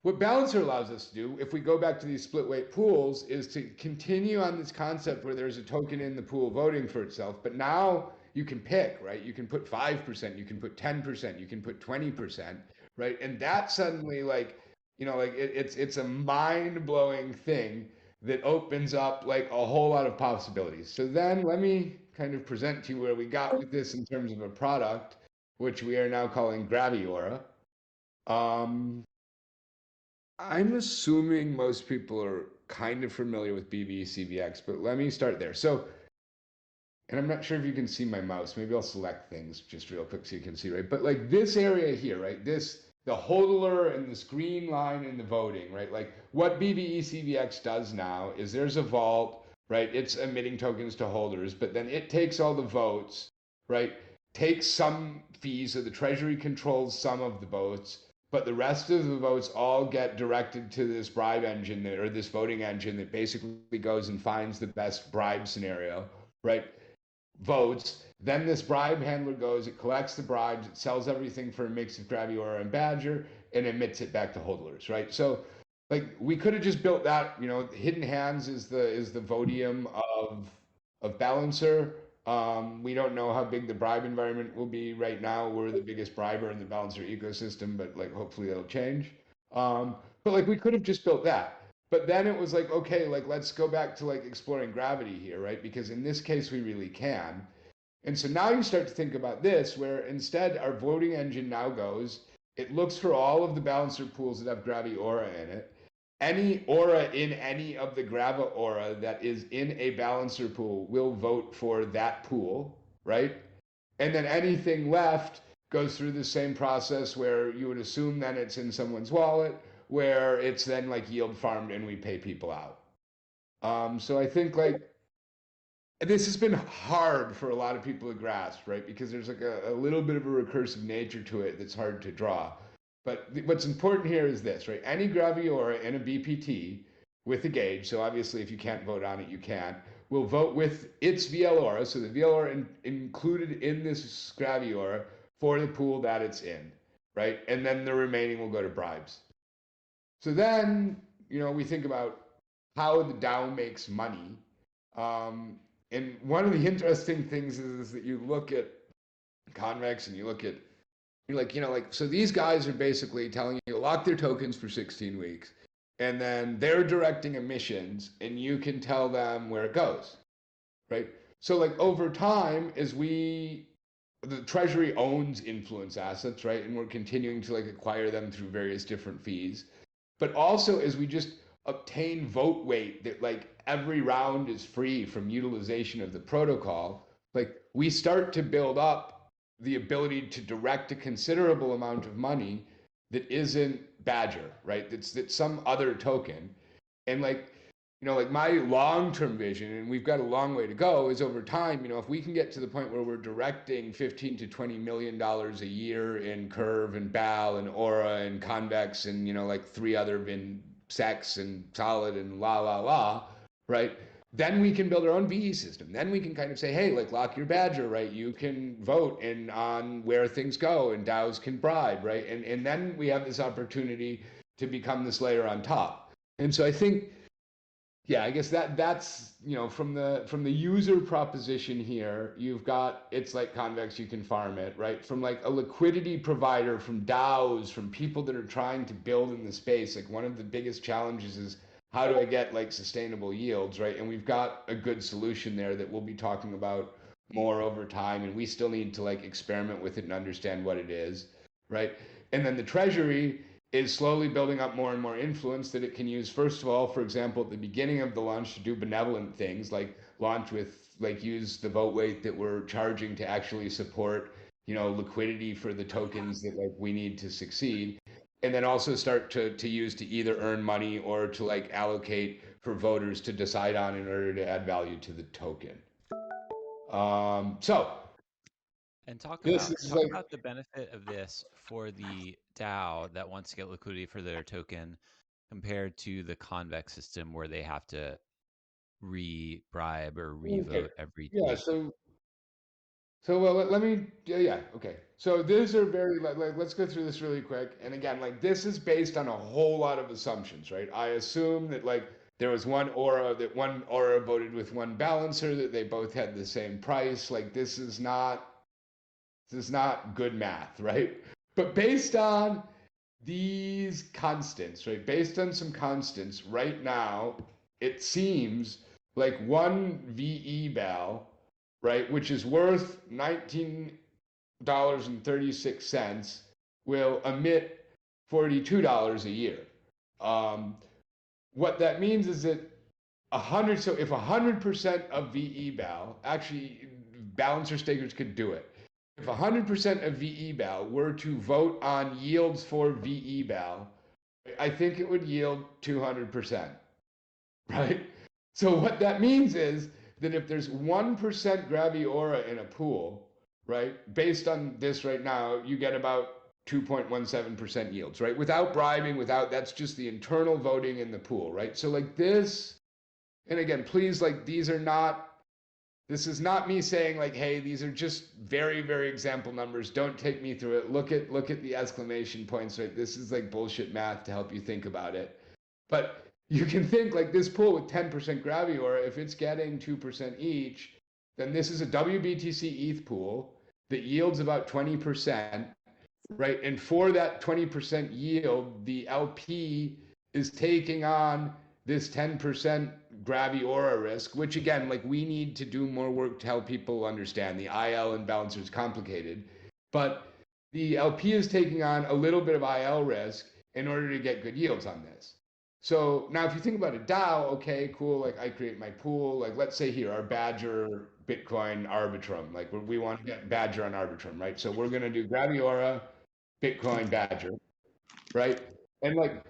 what Balancer allows us to do, if we go back to these split weight pools, is to continue on this concept where there's a token in the pool voting for itself, but now you can pick, right? You can put 5%, you can put 10%, you can put 20%, right? And that suddenly like, you know, like it's a mind blowing thing that opens up like a whole lot of possibilities. So then let me kind of present to you where we got with this in terms of a product, which we are now calling graviAURA. Um, I'm assuming most people are kind of familiar with bveCVX, but let me start there. So, and I'm not sure if you can see my mouse. Maybe I'll select things just real quick so you can see, right? But like this area here, right? This, the hodler and this green line in the voting, right? Like what bveCVX does now is there's a vault, right? It's emitting tokens to holders, but then it takes all the votes, right? Takes some fees, so the treasury controls some of the votes, but the rest of the votes all get directed to this bribe engine that, or this voting engine that basically goes and finds the best bribe scenario, right? Votes. Then this bribe handler goes, it collects the bribes, it sells everything for a mix of graviAURA and Badger, and emits it back to hodlers, right? So like we could have just built that, you know, hidden hands is the Vodium of Balancer. We don't know how big the bribe environment will be right now. We're the biggest briber in the Balancer ecosystem, but like hopefully that'll change. But like we could have just built that. But then it was like, okay, like let's go back to like exploring gravity here, right? Because in this case, we really can. And so now you start to think about this, where instead our voting engine now goes, it looks for all of the balancer pools that have graviAURA in it. Any aura in any of the graviAURA that is in a balancer pool will vote for that pool, right? And then anything left goes through the same process where you would assume then it's in someone's wallet, where it's then like yield farmed and we pay people out. So I think like this has been hard for a lot of people to grasp, right? Because there's like a little bit of a recursive nature to it that's hard to draw. But what's important here is this, right? Any graviAURA in a BPT with a gauge, so obviously if you can't vote on it, you can't, will vote with its VLAURA, so the VLAURA included in this graviAURA for the pool that it's in, right? And then the remaining will go to bribes. So then, we think about how the DAO makes money. And one of the interesting things is that you look at Convex and you look at, you're like, so these guys are basically telling you to lock their tokens for 16 weeks. And then they're directing emissions and you can tell them where it goes, right? So like over time, the treasury owns influence assets, right? And we're continuing to like acquire them through various different fees. But also as we just obtain vote weight that like every round is free from utilization of the protocol, like we start to build up the ability to direct a considerable amount of money that isn't Badger, right? That's some other token. And like, like my long-term vision, and we've got a long way to go, is over time, if we can get to the point where we're directing 15 to 20 million dollars a year in Curve and BAL and Aura and Convex and like three other VinSex and Solid and la, right? Then we can build our own VE system. Then we can kind of say, hey, like lock your Badger, right? You can vote on where things go, and DAOs can bribe, right? And then we have this opportunity to become this layer on top. And so I think, yeah, I guess that's from the user proposition here, you've got it's like Convex, you can farm it, right? From like a liquidity provider, from DAOs, from people that are trying to build in the space, like one of the biggest challenges is how do I get like sustainable yields, right? And we've got a good solution there that we'll be talking about more over time, and we still need to like experiment with it and understand what it is, right? And then the treasury is slowly building up more and more influence that it can use, first of all, for example, at the beginning of the launch to do benevolent things like launch with, like use the vote weight that we're charging to actually support, liquidity for the tokens that like we need to succeed. And then also start to use to either earn money or to like allocate for voters to decide on in order to add value to the token. So And talk this about is like, the benefit of this for the DAO that wants to get liquidity for their token compared to the Convex system where they have to re-bribe or okay, re-vote every yeah, week. so well, let me, yeah, okay. So these are very, like, let's go through this really quick. And again, like this is based on a whole lot of assumptions, right? I assume that like there was one aura voted with one balancer, that they both had the same price. Like this is not good math, right? But based on these constants, right? Based on some constants right now, it seems like one ve-val, right, which is worth $19.36, will emit $42 a year. What that means is that 100, so if 100% of ve-val, actually balancer stakers could do it. If 100% of ve-val were to vote on yields for ve-val, I think it would yield 200%, right? So what that means is that if there's 1% graviAURA in a pool, right, based on this right now, you get about 2.17% yields, right? Without bribing, that's just the internal voting in the pool, right? So like this, and again, please, like this is not me saying like, hey, these are just very, very example numbers. Don't take me through it. Look at the exclamation points, right? This is like bullshit math to help you think about it. But you can think like this pool with 10% graviAURA, if it's getting 2% each, then this is a WBTC ETH pool that yields about 20%, right? And for that 20% yield, the LP is taking on this 10% graviAURA risk, which again, like we need to do more work to help people understand. The IL imbalancer is complicated, but the LP is taking on a little bit of IL risk in order to get good yields on this. So now if you think about a DAO, okay, cool, like I create my pool, like let's say here, our Badger Bitcoin Arbitrum, like we want to get Badger on Arbitrum, right? So we're going to do graviAURA, Bitcoin, Badger, right? And like,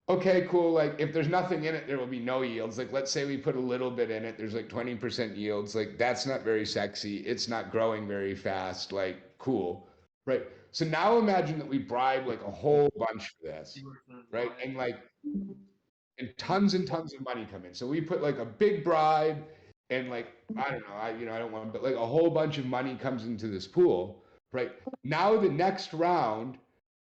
okay, cool. Like if there's nothing in it, there will be no yields. Like let's say we put a little bit in it, there's like 20% yields. Like that's not very sexy. It's not growing very fast. Like cool, right? So now imagine that we bribe like a whole bunch for this, right? And tons and tons of money come in. So we put like a big bribe and like I don't know, I don't want, but like a whole bunch of money comes into this pool, right? Now the next round,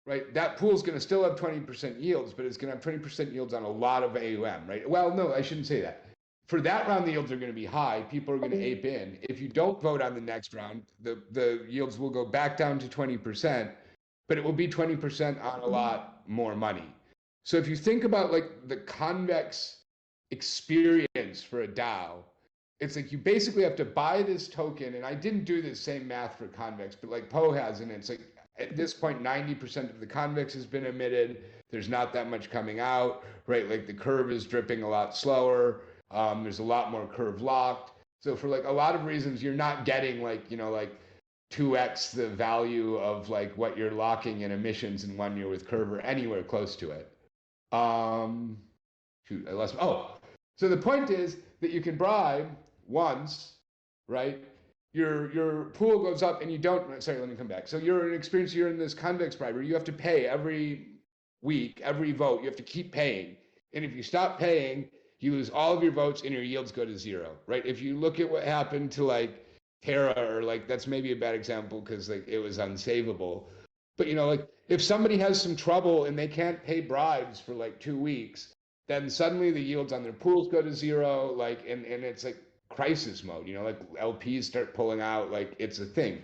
right? That pool is going to still have 20% yields, but it's going to have 20% yields on a lot of AUM, right? Well, no, I shouldn't say that. For that round, the yields are going to be high. People are going to ape in. If you don't vote on the next round, the yields will go back down to 20%, but it will be 20% on a lot more money. So if you think about like the convex experience for a DAO, it's like you basically have to buy this token. And I didn't do the same math for convex, but like Poe has, and it's like at this point, 90% of the convex has been emitted. There's not that much coming out, right? Like the curve is dripping a lot slower. There's a lot more curve locked. So for like a lot of reasons, you're not getting like, like 2x the value of like what you're locking in emissions in 1 year with curve or anywhere close to it. Shoot, I lost. Oh, so the point is that you can bribe once, right? Your pool goes up and you don't. Sorry, let me come back. So you're an experience. You're in this convex bribery. You have to pay every week, every vote. You have to keep paying. And if you stop paying, you lose all of your votes and your yields go to zero, right? If you look at what happened to like Terra, or like that's maybe a bad example because like it was unsavable. But like if somebody has some trouble and they can't pay bribes for like 2 weeks, then suddenly the yields on their pools go to zero, like and it's like crisis mode, like LPs start pulling out, like it's a thing.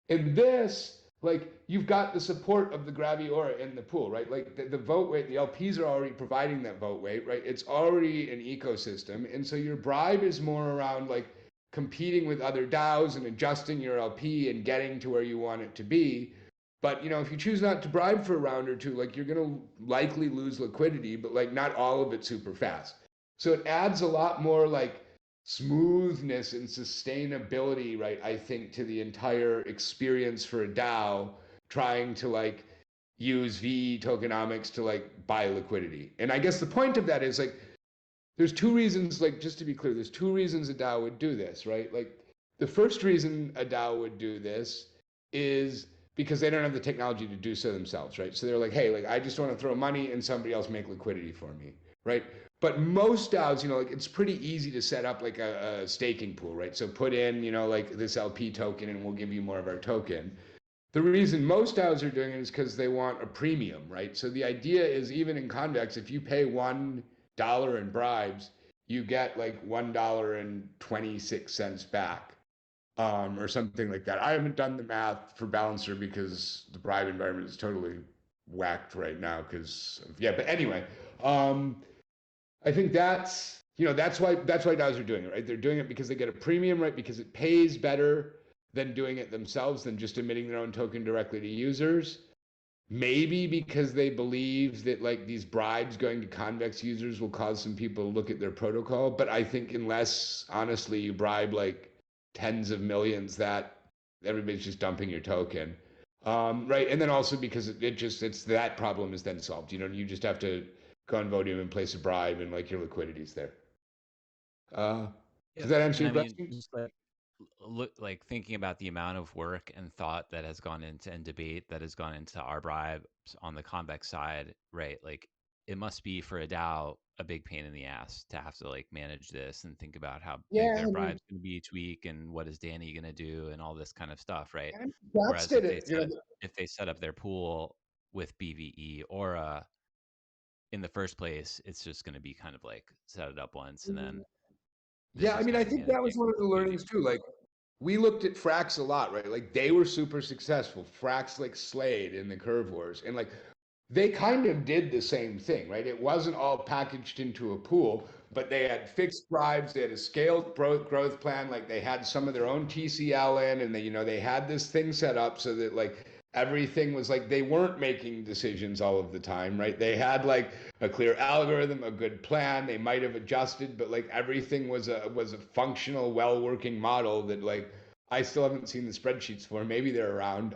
In this, like you've got the support of the graviAURA in the pool, right? Like the vote weight, the LPs are already providing that vote weight, right? It's already an ecosystem. And so your bribe is more around like competing with other DAOs and adjusting your LP and getting to where you want it to be. But if you choose not to bribe for a round or two, like you're going to likely lose liquidity, but like not all of it super fast. So it adds a lot more like smoothness and sustainability, right? I think to the entire experience for a DAO trying to like use ve-tokenomics to like buy liquidity. And I guess the point of that is like there's two reasons, like just to be clear, there's two reasons a DAO would do this, right? Like the first reason a DAO would do this is because they don't have the technology to do so themselves, right? So they're like, hey, like I just want to throw money and somebody else make liquidity for me, right? But most DAOs, like it's pretty easy to set up like a staking pool, right? So put in, like this LP token and we'll give you more of our token. The reason most DAOs are doing it is because they want a premium, right? So the idea is even in Convex, if you pay $1 in bribes, you get like $1.26 back, or something like that. I haven't done the math for Balancer because the bribe environment is totally whacked right now. But anyway, I think that's why DAOs are doing it, right? They're doing it because they get a premium, right? Because it pays better than doing it themselves, than just emitting their own token directly to users. Maybe because they believe that like these bribes going to Convex users will cause some people to look at their protocol. But I think unless honestly you bribe like tens of millions, that everybody's just dumping your token, right? And then also because it's that problem is then solved. You just have to go on Vodium and place a bribe, and like your liquidity's there. Yeah, Does that answer and your I mean, question? just look like thinking about the amount of work and thought that has gone into and debate that has gone into our bribes on the convex side, right? Like it must be for a DAO a big pain in the ass to have to like manage this and think about how big Yeah, their I mean, bribe's going to be each week and what is Danny going to do and all this kind of stuff, right? that's Whereas if it. they set up their pool with BVE Aura in the first place, it's just going to be kind of like set it up once and then there's Yeah, I just mean, going I to be think that was managing one of the liquidity. learnings too. Like, we looked at Frax a lot, right? Like, they were super successful. Frax like slayed in the curve wars, and like they kind of did the same thing, right? It wasn't all packaged into a pool, but they had fixed bribes, they had a scaled growth plan, like they had some of their own TCL in, and they had this thing set up so that like everything was like they weren't making decisions all of the time, right? They had like a clear algorithm, a good plan. They might have adjusted, but like everything was a functional, well-working model that like I still haven't seen the spreadsheets for. Maybe they're around.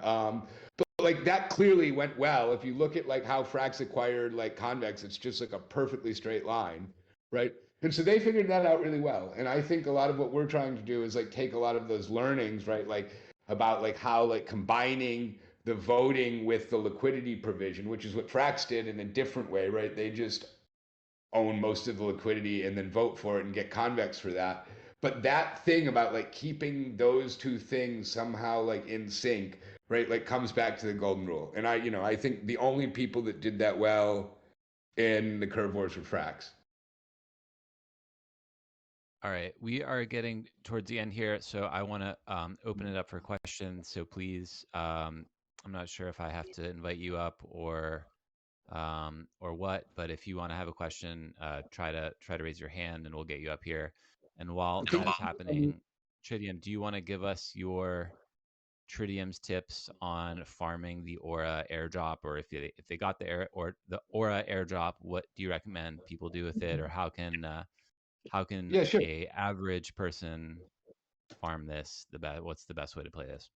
Like that clearly went well. If you look at like how Frax acquired like Convex, it's just like a perfectly straight line, right? And so they figured that out really well. And I think a lot of what we're trying to do is like take a lot of those learnings, right? Like about like how like combining the voting with the liquidity provision, which is what Frax did in a different way, right? They just own most of the liquidity and then vote for it and get Convex for that. But that thing about like keeping those two things somehow like in sync, right? Like comes back to the golden rule. And I think the only people that did that well in the curve wars were Frax. All right, we are getting towards the end here, so I want to open it up for questions. So please, I'm not sure if I have to invite you up or what, but if you want to have a question, try to raise your hand, and we'll get you up here. And while that is happening, Tritium, do you want to give us your Tritium's tips on farming the Aura airdrop, or if they got the Aura airdrop, what do you recommend people do with it, or how can Yeah, sure. a average person farm this? What's the best way to play this?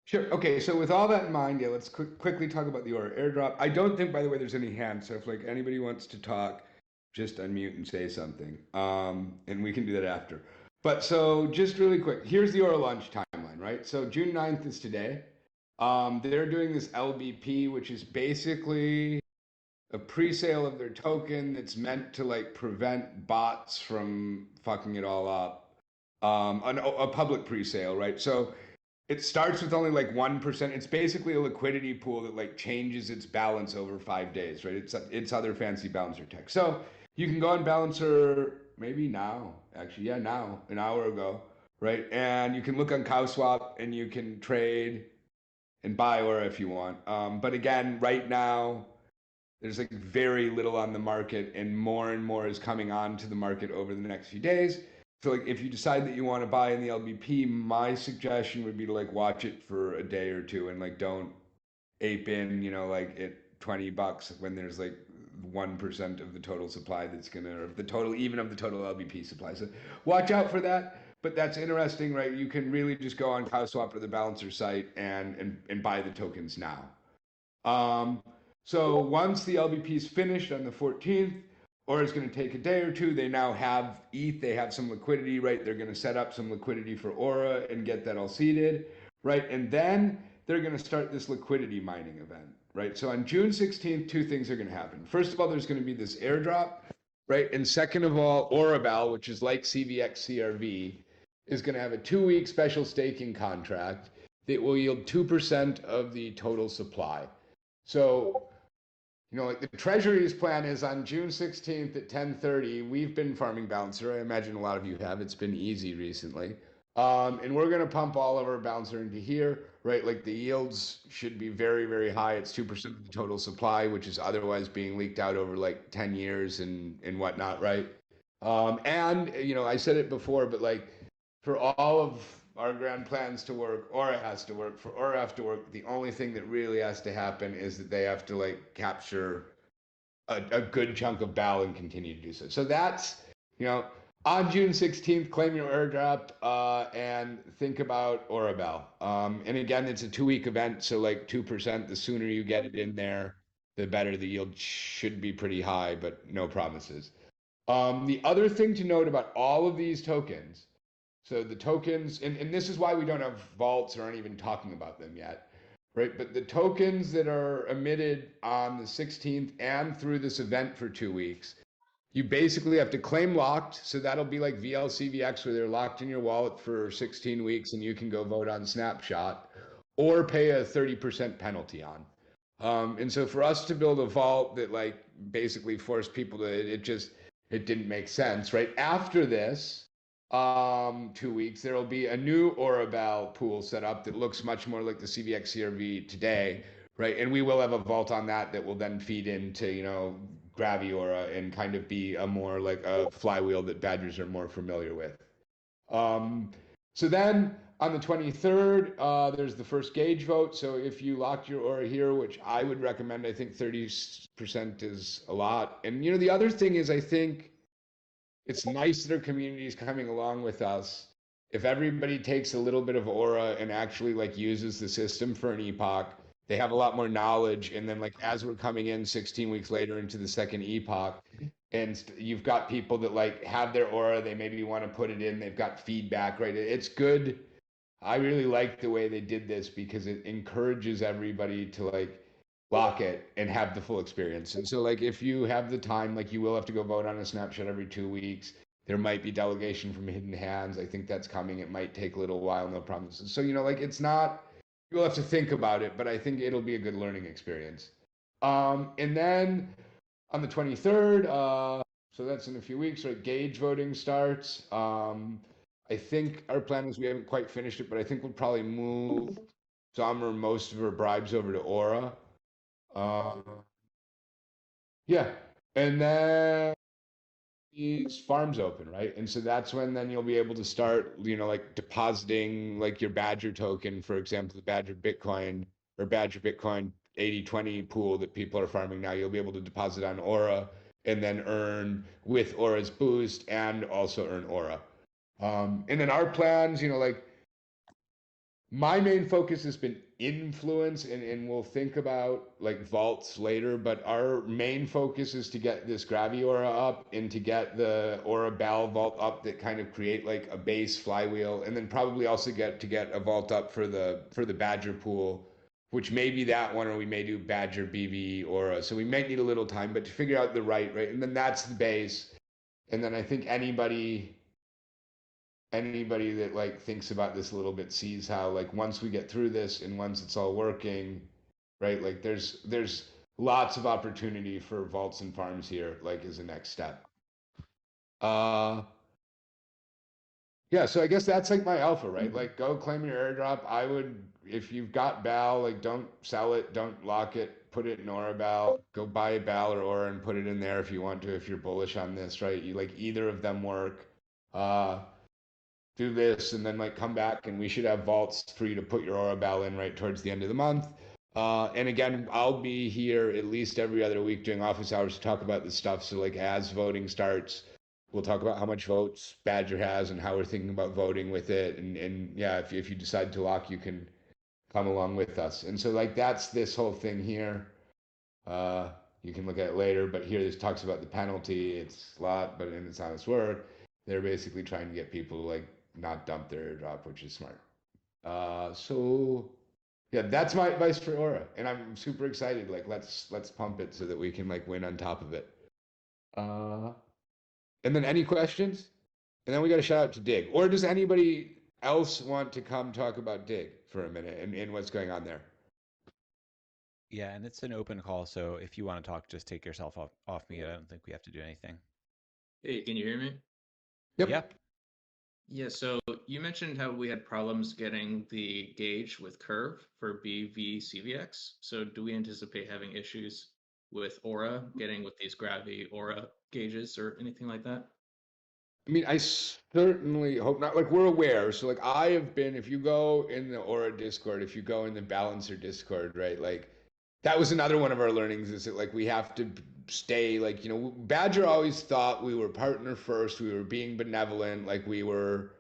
Sure. Okay. So with all that in mind, yeah, let's quickly talk about the Aura airdrop. I don't think, by the way, there's any hands. So if like anybody wants to talk, just unmute and say something, and we can do that after. But so just really quick, here's the Aura launch timeline, right? So June 9th is today. They're doing this LBP, which is basically a pre-sale of their token that's meant to like prevent bots from fucking it all up. A public pre-sale, right? So it starts with only like 1%. It's basically a liquidity pool that like changes its balance over 5 days, right? It's other fancy balancer tech. So you can go on balancer maybe now, actually, yeah, now, an hour ago, right? And you can look on CowSwap and you can trade and buy Aura if you want. But again, right now, there's like very little on the market, and more is coming onto the market over the next few days. So like if you decide that you want to buy in the LBP, my suggestion would be to like watch it for a day or two and like don't ape in, like at $20 when there's like 1% of the total supply that's gonna, or the total, even of the total LBP supply. So watch out for that. But that's interesting, right? You can really just go on CowSwap or the balancer site and buy the tokens now. So once the LBP is finished on the 14th, or it's going to take a day or two, they now have ETH, they have some liquidity, right? They're going to set up some liquidity for Aura and get that all seeded, right? And then they're going to start this liquidity mining event, right? So on June 16th, two things are going to happen. First of all, there's going to be this airdrop, right? And second of all, Aurabal, which is like CVX CRV, is going to have a 2-week special staking contract that will yield 2% of the total supply. So, like the Treasury's plan is on June 16th at 10:30. We've been farming Bouncer. I imagine a lot of you have. It's been easy recently. And we're going to pump all of our Bouncer into here, right? Like the yields should be very, very high. It's 2% of the total supply, which is otherwise being leaked out over like 10 years and whatnot, right? And, I said it before, but like for all of our grand plans to work, Aura has to work. For Aura to work, the only thing that really has to happen is that they have to like capture a good chunk of BAL and continue to do so. So that's, on June 16th, claim your airdrop and think about Aura BAL. And again, it's a 2-week event, so like 2%. The sooner you get it in there, the better. The yield should be pretty high, but no promises. The other thing to note about all of these tokens, so the tokens, and this is why we don't have vaults or aren't even talking about them yet, right? But the tokens that are emitted on the 16th and through this event for 2 weeks, you basically have to claim locked. So that'll be like ve-CVX, where they're locked in your wallet for 16 weeks and you can go vote on Snapshot, or pay a 30% penalty on. And so for us to build a vault that like basically forced people to, it didn't make sense, right? After this, 2 weeks, there will be a new Aurabal pool set up that looks much more like the CVX CRV today, right? And we will have a vault on that that will then feed into, you know, graviAURA and kind of be a more like a flywheel that badgers are more familiar with. Um, so then on the 23rd, there's the first gauge vote. So if you lock your aura here, which I would recommend, I think 30% is a lot. And you know, the other thing is I think it's nice that our community is coming along with us. If everybody takes a little bit of aura and actually like uses the system for an epoch, they have a lot more knowledge. And then like as we're coming in 16 weeks later into the second epoch, and you've got people that like have their aura, they maybe want to put it in, they've got feedback, right? It's good. I really like the way they did this because it encourages everybody to like lock it and have the full experience. And so like if you have the time, like you will have to go vote on a snapshot every 2 weeks. There might be delegation from hidden hands. I think that's coming. It might take a little while, no promises. So you know, like it's not, you'll have to think about it, but I think it'll be a good learning experience. And then on the 23rd, so that's in a few weeks, right? Gauge voting starts. I think our plan is we haven't quite finished it, but I think we'll probably move some or most of our bribes over to Aura. Uh, yeah, and then these farms open, right? And so that's when then you'll be able to start, you know, like depositing like your Badger token, for example, the Badger Bitcoin or Badger Bitcoin 80/20 pool that people are farming now. You'll be able to deposit on Aura and then earn with Aura's boost and also earn Aura. And then our plans, you know, like my main focus has been influence, and we'll think about like vaults later, but our main focus is to get this graviAURA up and to get the aura bal vault up that kind of create like a base flywheel, and then probably also get a vault up for the badger pool, which may be that one, or we may do badger bveAURA. So we might need a little time, but to figure out the right, and then that's the base. And then I think anybody that like thinks about this a little bit sees how like once we get through this and once it's all working, right, like there's lots of opportunity for vaults and farms here, like as a next step. uh yeah, so I guess that's like my alpha, right? Like go claim your airdrop. I would, if you've got bal, like don't sell it, don't lock it, put it in aura bal. Go buy a bal or aura and put it in there if you want to, if you're bullish on this, right? You like either of them work. uh do this and then like come back and we should have vaults for you to put your aura bal in right towards the end of the month. And again, I'll be here at least every other week during office hours to talk about this stuff. So like as voting starts, we'll talk about how much votes Badger has and how we're thinking about voting with it. And yeah, if you decide to lock, you can come along with us. And so like that's this whole thing here. You can look at it later, but here this talks about the penalty. It's a lot, but in its honest word, they're basically trying to get people to like not dump their airdrop, which is smart. So yeah, that's my advice for Aura, and I'm super excited. Like let's pump it so that we can like win on top of it. Uh, and then any questions? And then we got to shout out to Dig. Or does anybody else want to come talk about Dig for a minute and what's going on there? Yeah, and it's an open call, so if you want to talk, just take yourself off mute. I don't think we have to do anything. Hey, can you hear me? Yep. Yep. Yeah, so you mentioned how we had problems getting the gauge with curve for bveCVX. So do we anticipate having issues with Aura, getting with these graviAURA gauges or anything like that? I mean, I certainly hope not. Like, we're aware. So, like, I have been, if you go in the Aura Discord, if you go in the Balancer Discord, right, like, that was another one of our learnings is that, like, we have to stay, like, you know, Badger always thought we were partner first, we were being benevolent, like, we were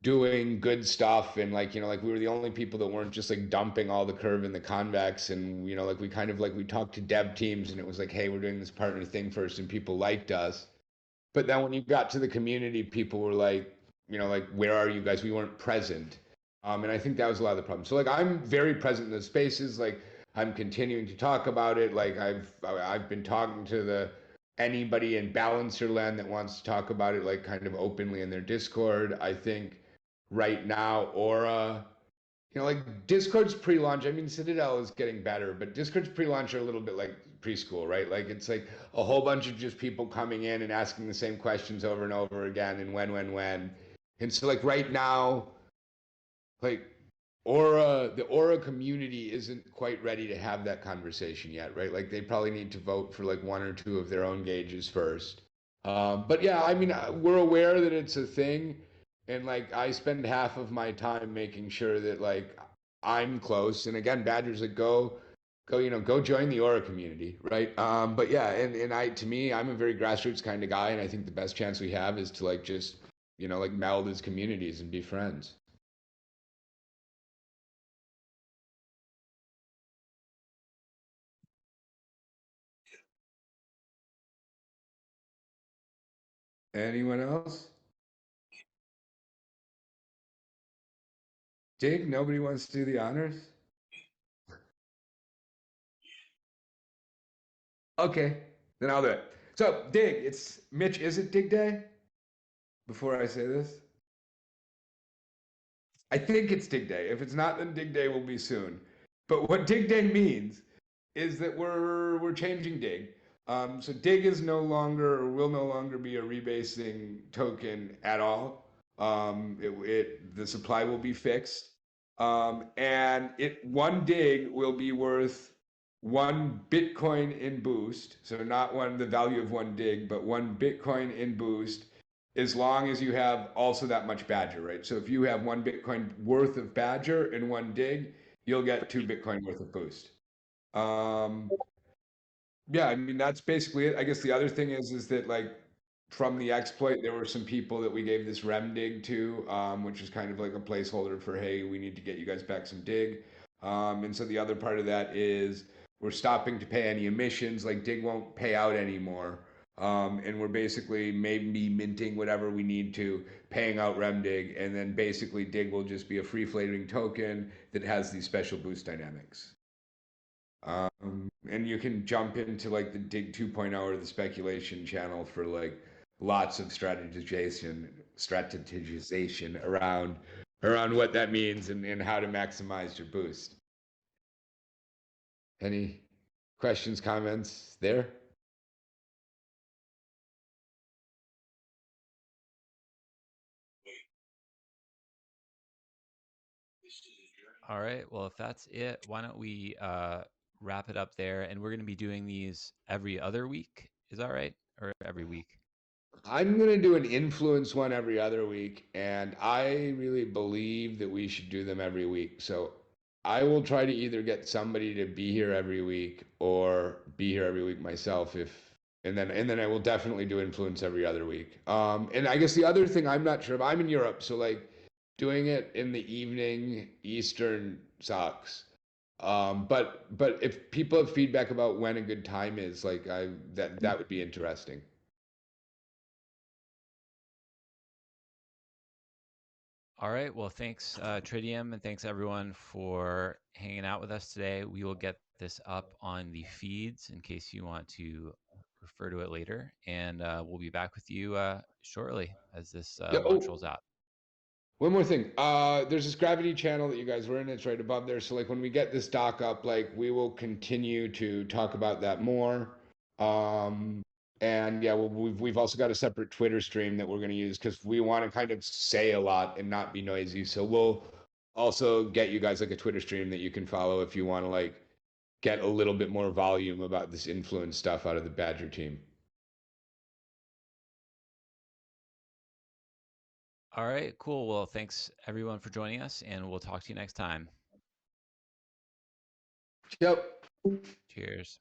doing good stuff. And, like, you know, like, we were the only people that weren't just, like, dumping all the curve in the Convex. And, you know, like, we kind of, like, we talked to dev teams and it was like, hey, we're doing this partner thing first, and people liked us. But then when you got to the community, people were like, you know, like, where are you guys? We weren't present. And I think that was a lot of the problem. So like, I'm very present in those spaces. Like, I'm continuing to talk about it. Like, I've been talking to anybody in Balancer Land that wants to talk about it, like kind of openly in their Discord. I think right now, Aura, you know, like Discord's pre-launch. I mean, Citadel is getting better, but Discord's pre-launch are a little bit like preschool, right? Like it's like a whole bunch of just people coming in and asking the same questions over and over again, and when. And so like right now, like the Aura community isn't quite ready to have that conversation yet, right? Like they probably need to vote for like one or two of their own gauges first. But yeah, I mean, we're aware that it's a thing, and like I spend half of my time making sure that like I'm close. And again, Badgers like go join the Aura community, right? But yeah, and to me, I'm a very grassroots kind of guy, and I think the best chance we have is to like just like meld as communities and be friends. Anyone else? Dig? Nobody wants to do the honors? Okay, then I'll do it. So, Dig, it's Mitch, is it Dig Day? Before I say this? I think it's Dig Day. If it's not, then Dig Day will be soon. But what Dig Day means is that we're changing Dig. So Dig is no longer or will no longer be a rebasing token at all. The supply will be fixed, and one Dig will be worth 1 Bitcoin in boost. So not the value of 1 Dig, but 1 Bitcoin in boost, as long as you have also that much Badger, right? So if you have 1 Bitcoin worth of Badger and 1 Dig, you'll get 2 Bitcoin worth of boost. Yeah, I mean that's basically it. I guess the other thing is that like from the exploit, there were some people that we gave this rem dig to, which is kind of like a placeholder for, hey, we need to get you guys back some dig. And so the other part of that is we're stopping to pay any emissions, like dig won't pay out anymore. And we're basically maybe minting whatever we need to, paying out rem dig, and then basically dig will just be a free floating token that has these special boost dynamics. And you can jump into like the Dig 2.0 or the speculation channel for like lots of strategization around what that means and how to maximize your boost. Any questions, comments there? All right. Well, if that's it, why don't we wrap it up there? And we're going to be doing these every other week. Is that right? Or every week? I'm going to do an influence one every other week, and I really believe that we should do them every week. So I will try to either get somebody to be here every week or be here every week myself and then I will definitely do influence every other week. And I guess the other thing I'm not sure if I'm in Europe, so like doing it in the evening Eastern sucks. But if people have feedback about when a good time is, like that would be interesting. All right. Well, thanks, Tritium, and thanks everyone for hanging out with us today. We will get this up on the feeds in case you want to refer to it later. And we'll be back with you shortly as this Yeah. launch rolls out. One more thing. There's this gravity channel that you guys were in. It's right above there. So like when we get this doc up, like we will continue to talk about that more. Um, and yeah, we've also got a separate Twitter stream that we're going to use because we want to kind of say a lot and not be noisy. So we'll also get you guys like a Twitter stream that you can follow if you want to like get a little bit more volume about this influence stuff out of the Badger team. All right. Cool. Well, thanks everyone for joining us, and we'll talk to you next time. Yep. Cheers.